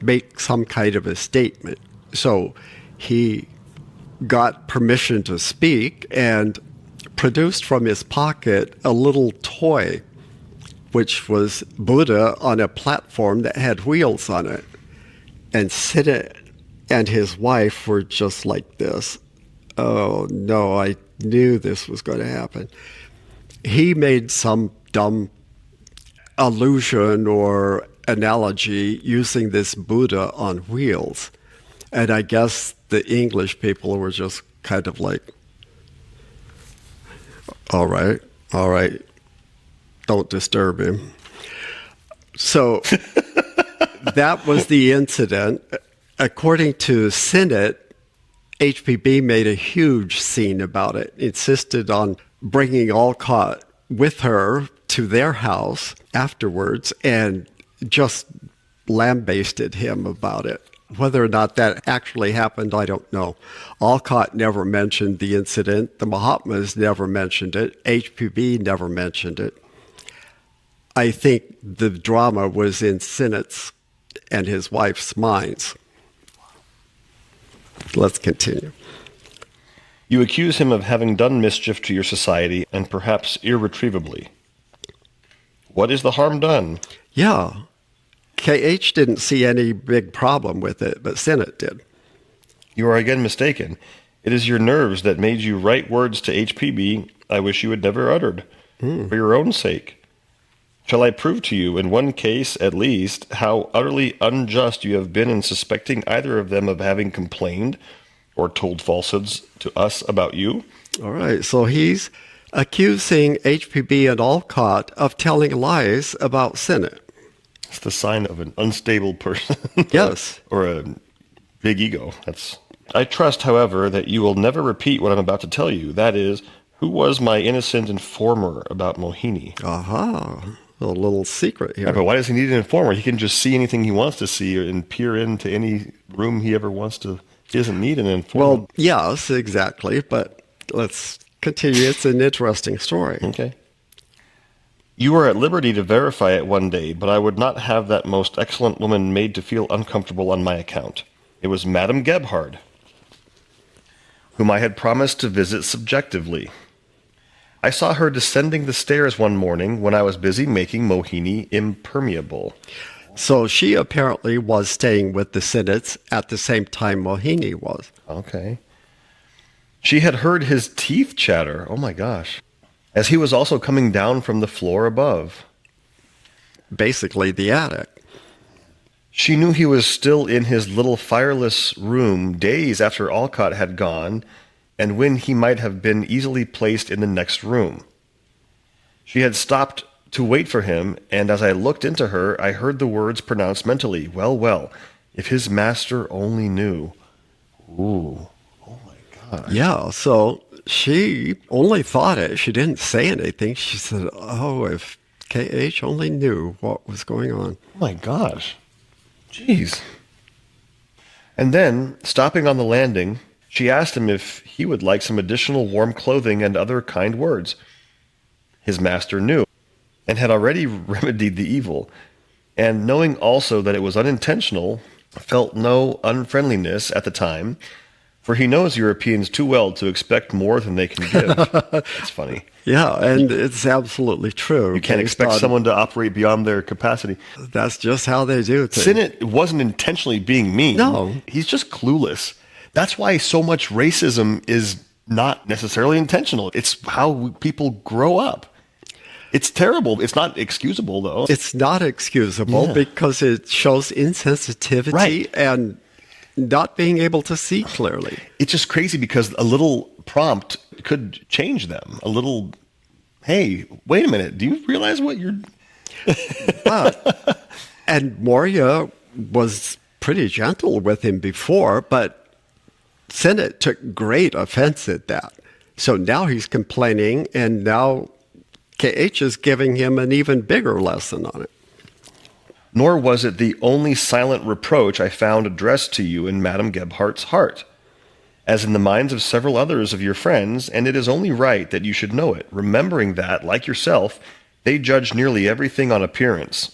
make some kind of a statement. So he got permission to speak and produced from his pocket a little toy, which was Buddha on a platform that had wheels on it. And Sinnett and his wife were just like this. Oh, no, I knew this was going to happen. He made some dumb allusion or analogy using this Buddha on wheels. And I guess the English people were just kind of like, all right, don't disturb him. So that was the incident. According to Sinnett, HPB made a huge scene about it, insisted on bringing Alcott with her to their house afterwards and just lambasted him about it. Whether or not that actually happened, I don't know. Alcott never mentioned the incident. The Mahatmas never mentioned it. HPB never mentioned it. I think the drama was in Sinnett's and his wife's minds. Let's continue. You accuse him of having done mischief to your society, and perhaps irretrievably. What is the harm done? Yeah. KH didn't see any big problem with it, but Sinnett did. You are again mistaken. It is your nerves that made you write words to HPB I wish you had never uttered, for your own sake. Shall I prove to you, in one case at least, how utterly unjust you have been in suspecting either of them of having complained or told falsehoods to us about you? All right, so he's accusing HPB and Alcott of telling lies about Sinnett. It's the sign of an unstable person. Yes. Or a big ego. I trust, however, that you will never repeat what I'm about to tell you. That is, who was my innocent informer about Mohini? Aha. A little secret here. Yeah, but why does he need an informer? He can just see anything he wants to see and peer into any room he ever wants to. He doesn't need an informer. Well, yes, exactly. But let's continue. It's an interesting story. Okay. You are at liberty to verify it one day, but I would not have that most excellent woman made to feel uncomfortable on my account. It was Madame Gebhard, whom I had promised to visit subjectively. I saw her descending the stairs one morning when I was busy making Mohini impermeable. So she apparently was staying with the Sinnetts at the same time Mohini was. Okay. She had heard his teeth chatter, oh my gosh, as he was also coming down from the floor above. Basically the attic. She knew he was still in his little fireless room days after Alcott had gone, and when he might have been easily placed in the next room. She had stopped to wait for him, and as I looked into her, I heard the words pronounced mentally, "Well, well, if his master only knew." Ooh, oh my God. Yeah, so she only thought it. She didn't say anything. She said, oh, if KH only knew what was going on. Oh my gosh. Jeez. And then, stopping on the landing, she asked him if he would like some additional warm clothing and other kind words. His master knew, and had already remedied the evil, and knowing also that it was unintentional, felt no unfriendliness at the time, for he knows Europeans too well to expect more than they can give. That's funny. Yeah, and it's absolutely true. You can't expect someone to operate beyond their capacity. That's just how they do things. Sinnett wasn't intentionally being mean. No. He's just clueless. That's why so much racism is not necessarily intentional. It's how people grow up. It's terrible. It's not excusable, though. It's not excusable because it shows insensitivity and not being able to see clearly. It's just crazy because a little prompt could change them. A little, hey, wait a minute. Do you realize what you're... And Moria was pretty gentle with him before, but Sinnett took great offense at that. So now he's complaining, and now KH is giving him an even bigger lesson on it. Nor was it the only silent reproach I found addressed to you in Madame Gebhardt's heart, as in the minds of several others of your friends, and it is only right that you should know it, remembering that, like yourself, they judge nearly everything on appearance.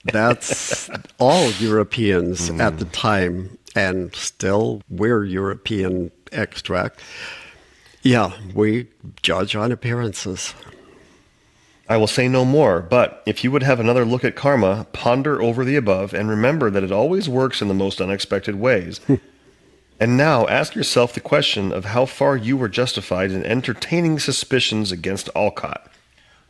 That's all Europeans at the time, and still we're European extract. Yeah, we judge on appearances. I will say no more, but if you would have another look at karma, ponder over the above, and remember that it always works in the most unexpected ways. And now ask yourself the question of how far you were justified in entertaining suspicions against Alcott,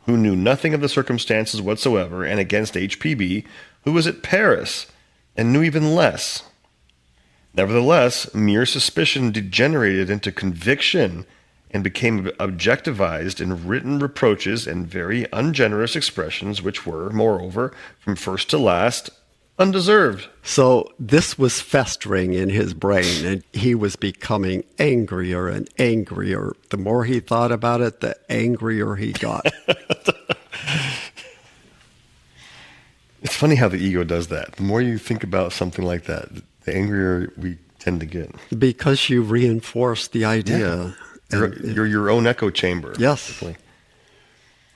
who knew nothing of the circumstances whatsoever, and against HPB, who was at Paris, and knew even less. Nevertheless, mere suspicion degenerated into conviction and became objectivized in written reproaches and very ungenerous expressions, which were, moreover, from first to last, undeserved. So this was festering in his brain, and he was becoming angrier and angrier. The more he thought about it, the angrier he got. It's funny how the ego does that. The more you think about something like that, the angrier we tend to get. Because you reinforce the idea. Yeah. You're your own echo chamber. Yes. Basically.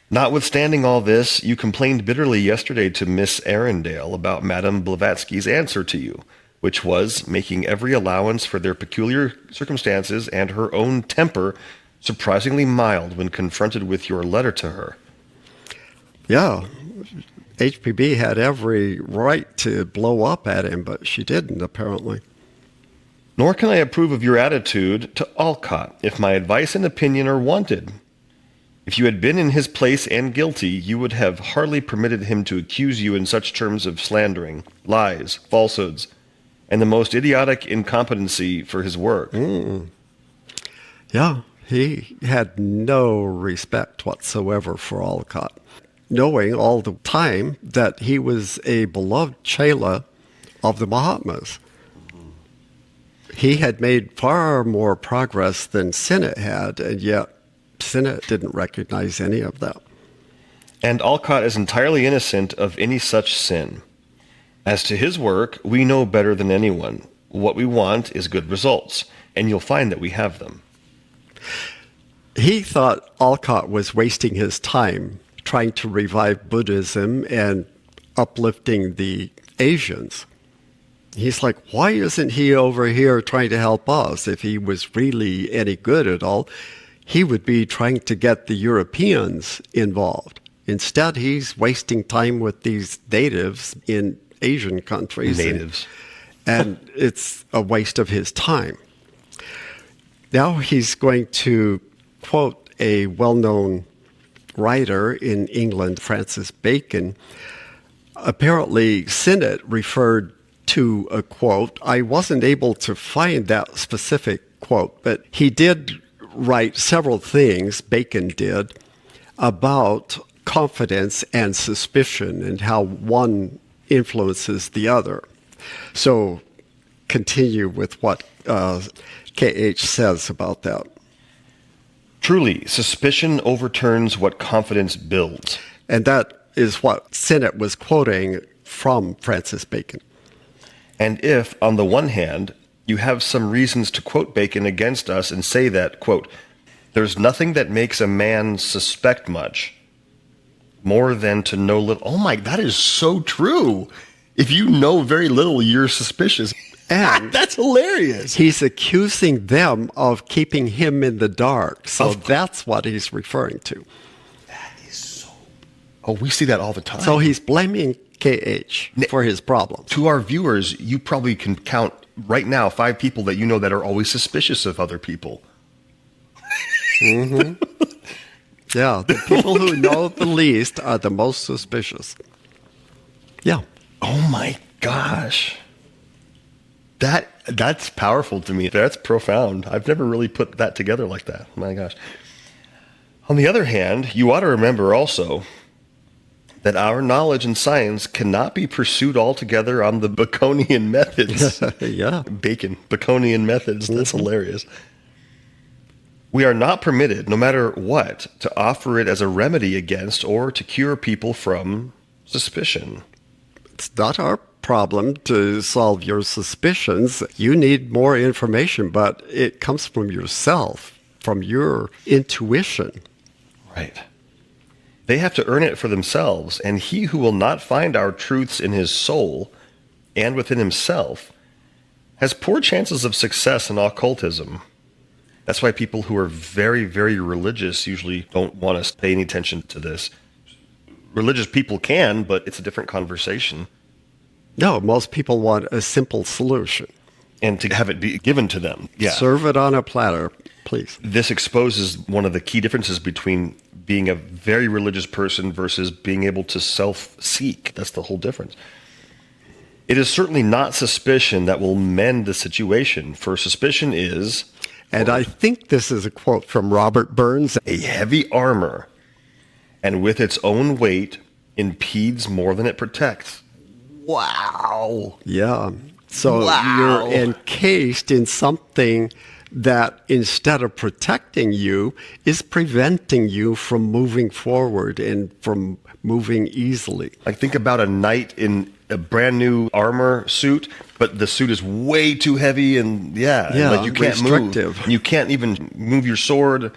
Notwithstanding all this, you complained bitterly yesterday to Miss Arundel about Madame Blavatsky's answer to you, which was making every allowance for their peculiar circumstances and her own temper surprisingly mild when confronted with your letter to her. Yeah. HPB had every right to blow up at him, but she didn't, apparently. Nor can I approve of your attitude to Alcott, if my advice and opinion are wanted. If you had been in his place and guilty, you would have hardly permitted him to accuse you in such terms of slandering, lies, falsehoods, and the most idiotic incompetency for his work. Yeah, he had no respect whatsoever for Alcott, knowing all the time that he was a beloved chela of the Mahatmas. He had made far more progress than Sinnett had, and yet Sinnett didn't recognize any of that. And Alcott is entirely innocent of any such sin. As to his work, we know better than anyone. What we want is good results, and you'll find that we have them. He thought Alcott was wasting his time trying to revive Buddhism and uplifting the Asians. He's like, why isn't he over here trying to help us? If he was really any good at all, he would be trying to get the Europeans involved. Instead, he's wasting time with these natives in Asian countries. Natives. And it's a waste of his time. Now he's going to quote a well-known writer in England, Francis Bacon, Apparently, Sinnett referred to a quote. I wasn't able to find that specific quote, but he did write several things, Bacon did, about confidence and suspicion and how one influences the other. So continue with what K.H. says about that. Truly, suspicion overturns what confidence builds. And that is what Sinnett was quoting from Francis Bacon. And if, on the one hand, you have some reasons to quote Bacon against us and say that, quote, there's nothing that makes a man suspect much more than to know little. Oh my, that is so true. If you know very little, you're suspicious. And that's hilarious. He's accusing them of keeping him in the dark. So that's what he's referring to. That is so... Oh, we see that all the time. So he's blaming K.H. for his problems. To our viewers, you probably can count right now 5 people that you know that are always suspicious of other people. Mm-hmm. Yeah, the people who know the least are the most suspicious. Yeah. Oh my gosh. That's powerful to me. That's profound. I've never really put that together like that. My gosh. On the other hand, you ought to remember also that our knowledge and science cannot be pursued altogether on the Baconian methods. Yeah. Baconian methods. That's hilarious. We are not permitted, no matter what, to offer it as a remedy against or to cure people from suspicion. It's not our problem to solve your suspicions. You need more information, but it comes from yourself, from your intuition. Right. They have to earn it for themselves, and he who will not find our truths in his soul and within himself has poor chances of success in occultism. That's why people who are very, very religious usually don't want us to pay any attention to this. Religious people can, but it's a different conversation. No, most people want a simple solution. And to have it be given to them. Yeah. Serve it on a platter, please. This exposes one of the key differences between being a very religious person versus being able to self-seek. That's the whole difference. It is certainly not suspicion that will mend the situation, for suspicion is... And I think this is a quote from Robert Burns. A heavy armor, and with its own weight, impedes more than it protects. Wow. Yeah. So you're encased in something that instead of protecting you is preventing you from moving forward and from moving easily. Like think about a knight in a brand new armor suit, but the suit is way too heavy and like you can't restrictive. move. You can't even move your sword.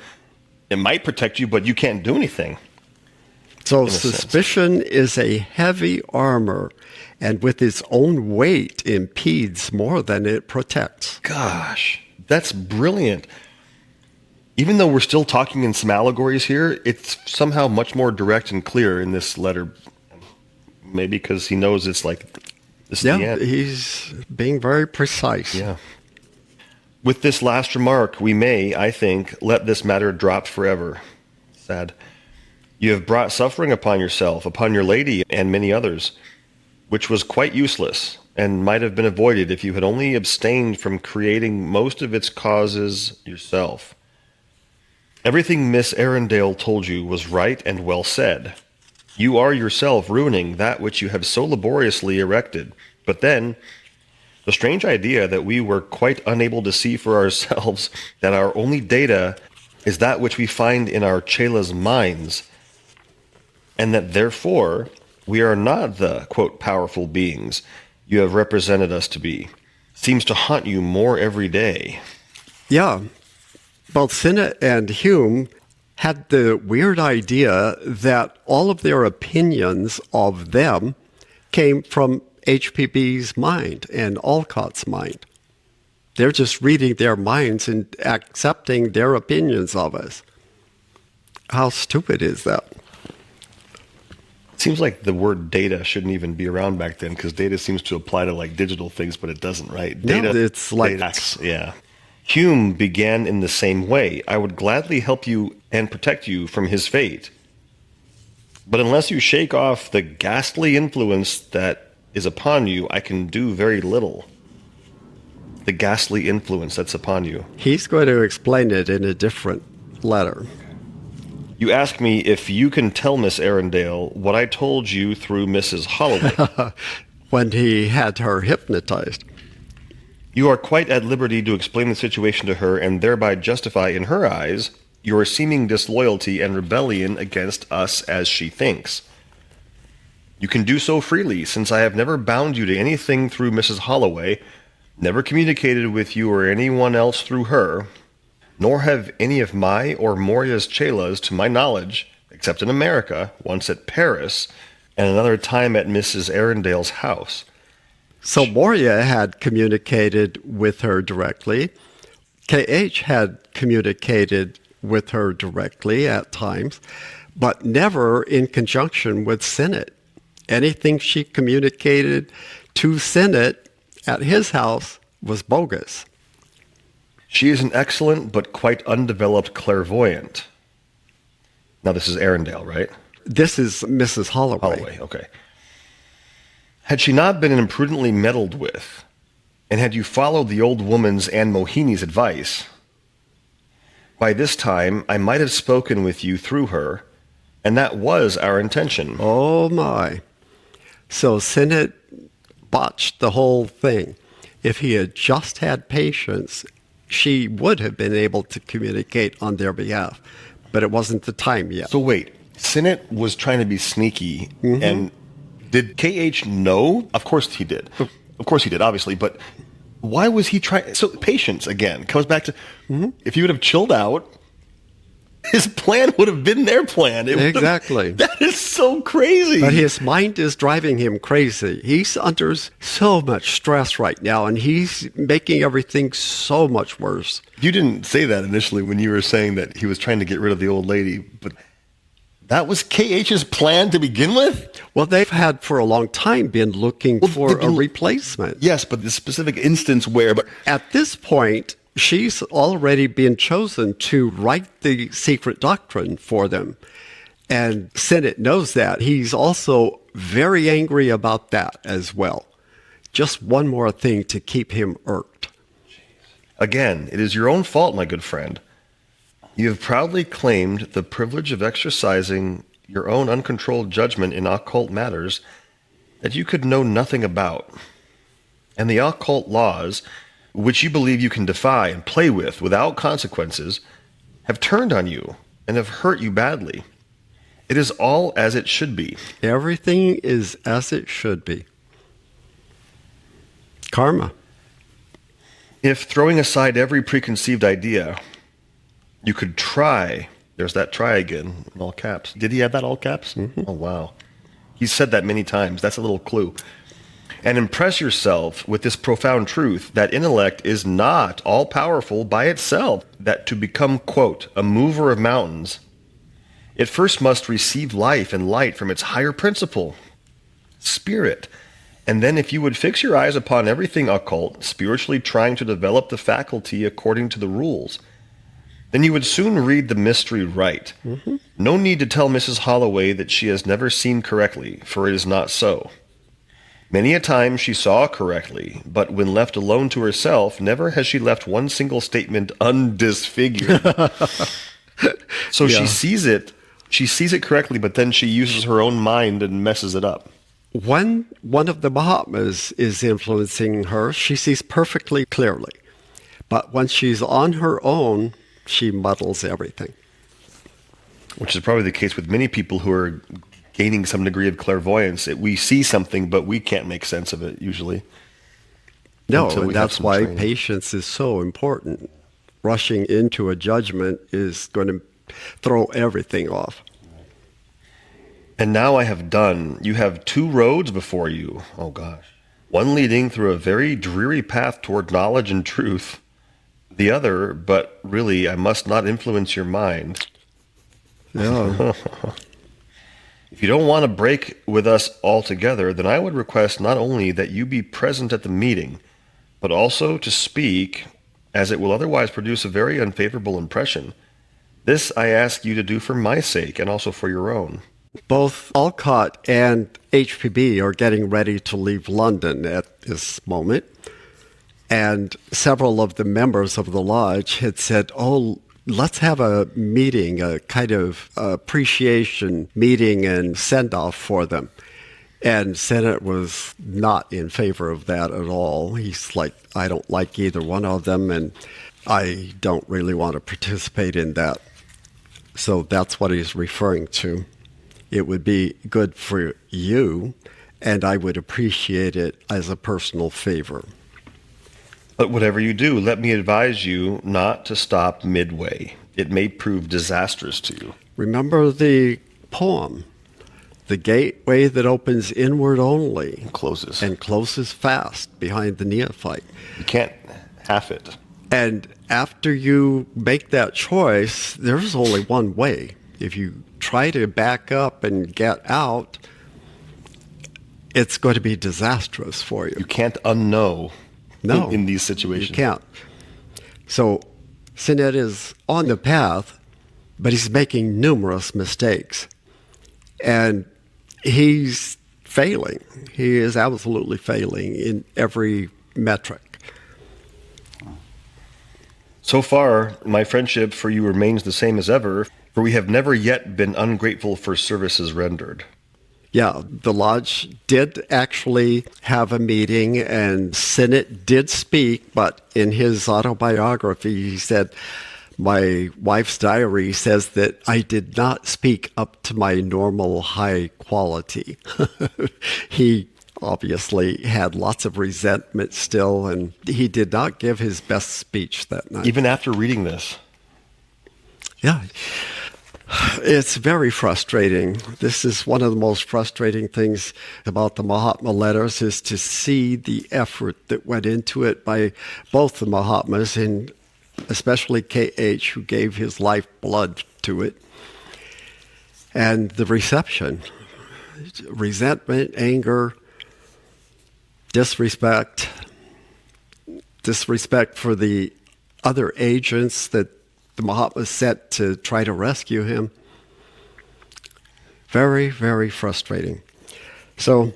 It might protect you, but you can't do anything. So suspicion is a heavy armor, and with its own weight impedes more than it protects. Gosh, that's brilliant. Even though we're still talking in some allegories here, it's somehow much more direct and clear in this letter. Maybe because he knows it's like, this is the end. He's being very precise. Yeah. With this last remark, we may, I think, let this matter drop forever. Sad. You have brought suffering upon yourself, upon your lady, and many others, which was quite useless, and might have been avoided if you had only abstained from creating most of its causes yourself. Everything Miss Arundel told you was right and well said. You are yourself ruining that which you have so laboriously erected. But then, the strange idea that we were quite unable to see for ourselves that our only data is that which we find in our chela's minds, and that therefore we are not the, quote, powerful beings you have represented us to be, seems to haunt you more every day. Yeah. Both Sinnett and Hume had the weird idea that all of their opinions of them came from HPB's mind and Alcott's mind. They're just reading their minds and accepting their opinions of us. How stupid is that? It seems like the word data shouldn't even be around back then because data seems to apply to like digital things, but it doesn't, right? Data, no, it's like... Yeah. Hume began in the same way. I would gladly help you and protect you from his fate. But unless you shake off the ghastly influence that is upon you, I can do very little. The ghastly influence that's upon you. He's going to explain it in a different letter. You ask me if you can tell Miss Arundel what I told you through Mrs. Holloway. When he had her hypnotized. You are quite at liberty to explain the situation to her and thereby justify in her eyes your seeming disloyalty and rebellion against us as she thinks. You can do so freely, since I have never bound you to anything through Mrs. Holloway, never communicated with you or anyone else through her, nor have any of my or Moria's chelas, to my knowledge, except in America, once at Paris, and another time at Mrs. Arundel's house. So Moria had communicated with her directly. KH had communicated with her directly at times, but never in conjunction with Sinnett. Anything she communicated to Sinnett at his house was bogus. She is an excellent but quite undeveloped clairvoyant. Now this is Arundel, right? This is Mrs. Holloway. Holloway, okay. Had she not been imprudently meddled with, and had you followed the old woman's and Mohini's advice, by this time I might have spoken with you through her, and that was our intention. Oh my. So Sinnett botched the whole thing. If he had just had patience, she would have been able to communicate on their behalf, but it wasn't the time yet. So wait, Sinnett was trying to be sneaky, and did KH know? Of course he did. Of course he did, obviously, but why was he trying? So patience, again, comes back to, if you would have chilled out, his plan would have been their plan. Exactly. That is so crazy. But his mind is driving him crazy. He's under so much stress right now, and he's making everything so much worse. You didn't say that initially when you were saying that he was trying to get rid of the old lady, but that was KH's plan to begin with? Well, they've had for a long time been looking for a replacement. Yes, but the specific instance where... But at this point, she's already been chosen to write the secret doctrine for them. And Sinnett knows that. He's also very angry about that as well. Just one more thing to keep him irked. Again, it is your own fault, my good friend. You have proudly claimed the privilege of exercising your own uncontrolled judgment in occult matters that you could know nothing about. And the occult laws, which you believe you can defy and play with without consequences, have turned on you and have hurt you badly. It is all as it should be. Everything is as it should be. Karma. If, throwing aside every preconceived idea, you could try, there's that try again, in all caps. Did he have that all caps? Oh, wow. He's said that many times. That's a little clue. And impress yourself with this profound truth that intellect is not all-powerful by itself, that to become, quote, a mover of mountains, it first must receive life and light from its higher principle, spirit. And then if you would fix your eyes upon everything occult, spiritually trying to develop the faculty according to the rules, then you would soon read the mystery right. No need to tell Mrs. Holloway that she has never seen correctly, for it is not so. Many a time she saw correctly, but when left alone to herself, never has she left one single statement undisfigured. So she sees it correctly, but then she uses her own mind and messes it up. When one of the Mahatmas is influencing her, she sees perfectly clearly. But when she's on her own, she muddles everything. Which is probably the case with many people who are gaining some degree of clairvoyance. We see something, but we can't make sense of it usually. No, and that's why patience is so important. Rushing into a judgment is going to throw everything off. And now I have done. You have two roads before you. Oh, gosh. One leading through a very dreary path toward knowledge and truth. The other, but really, I must not influence your mind. Yeah. If you don't want to break with us altogether, then I would request not only that you be present at the meeting, but also to speak, as it will otherwise produce a very unfavorable impression. This I ask you to do for my sake and also for your own. Both Alcott and HPB are getting ready to leave London at this moment. And several of the members of the lodge had said, oh, let's have a meeting, a kind of appreciation meeting and send-off for them. And Sinnett was not in favor of that at all. He's like, I don't like either one of them, and I don't really want to participate in that. So that's what he's referring to. It would be good for you, and I would appreciate it as a personal favor. But whatever you do, let me advise you not to stop midway. It may prove disastrous to you. Remember the poem, the gateway that opens inward only And closes. and closes fast behind the neophyte. You can't half it. And after you make that choice, there's only one way. If you try to back up and get out, it's going to be disastrous for you. You can't unknow No, in these situations. You can't. So Sinnett is on the path, but he's making numerous mistakes. And he's failing. He is absolutely failing in every metric. So far, my friendship for you remains the same as ever, for we have never yet been ungrateful for services rendered. Yeah, the lodge did actually have a meeting, and Sinnett did speak, but in his autobiography, he said, my wife's diary says that I did not speak up to my normal high quality. He obviously had lots of resentment still, and he did not give his best speech that night. Even after reading this. Yeah. It's very frustrating. This is one of the most frustrating things about the Mahatma Letters, is to see the effort that went into it by both the Mahatmas, and especially K.H., who gave his life blood to it, and the reception. Resentment, anger, disrespect for the other agents that the Mahatmas sent to try to rescue him. Very, very frustrating. So,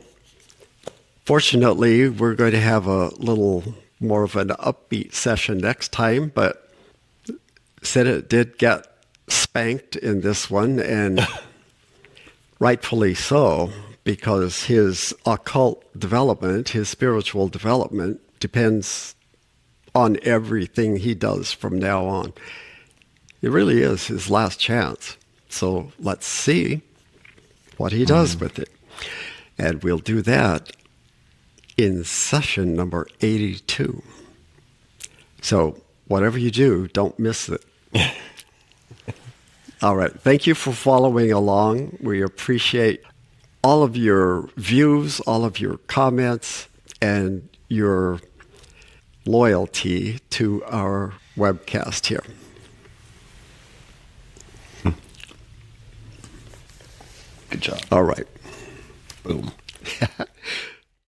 fortunately, we're going to have a little more of an upbeat session next time, but Sinnett did get spanked in this one, and rightfully so, because his occult development, his spiritual development, depends on everything he does from now on. It really is his last chance. So let's see what he does with it. And we'll do that in session number 82. So whatever you do, don't miss it. All right. Thank you for following along. We appreciate all of your views, all of your comments, and your loyalty to our webcast here. Good job. All right. Boom.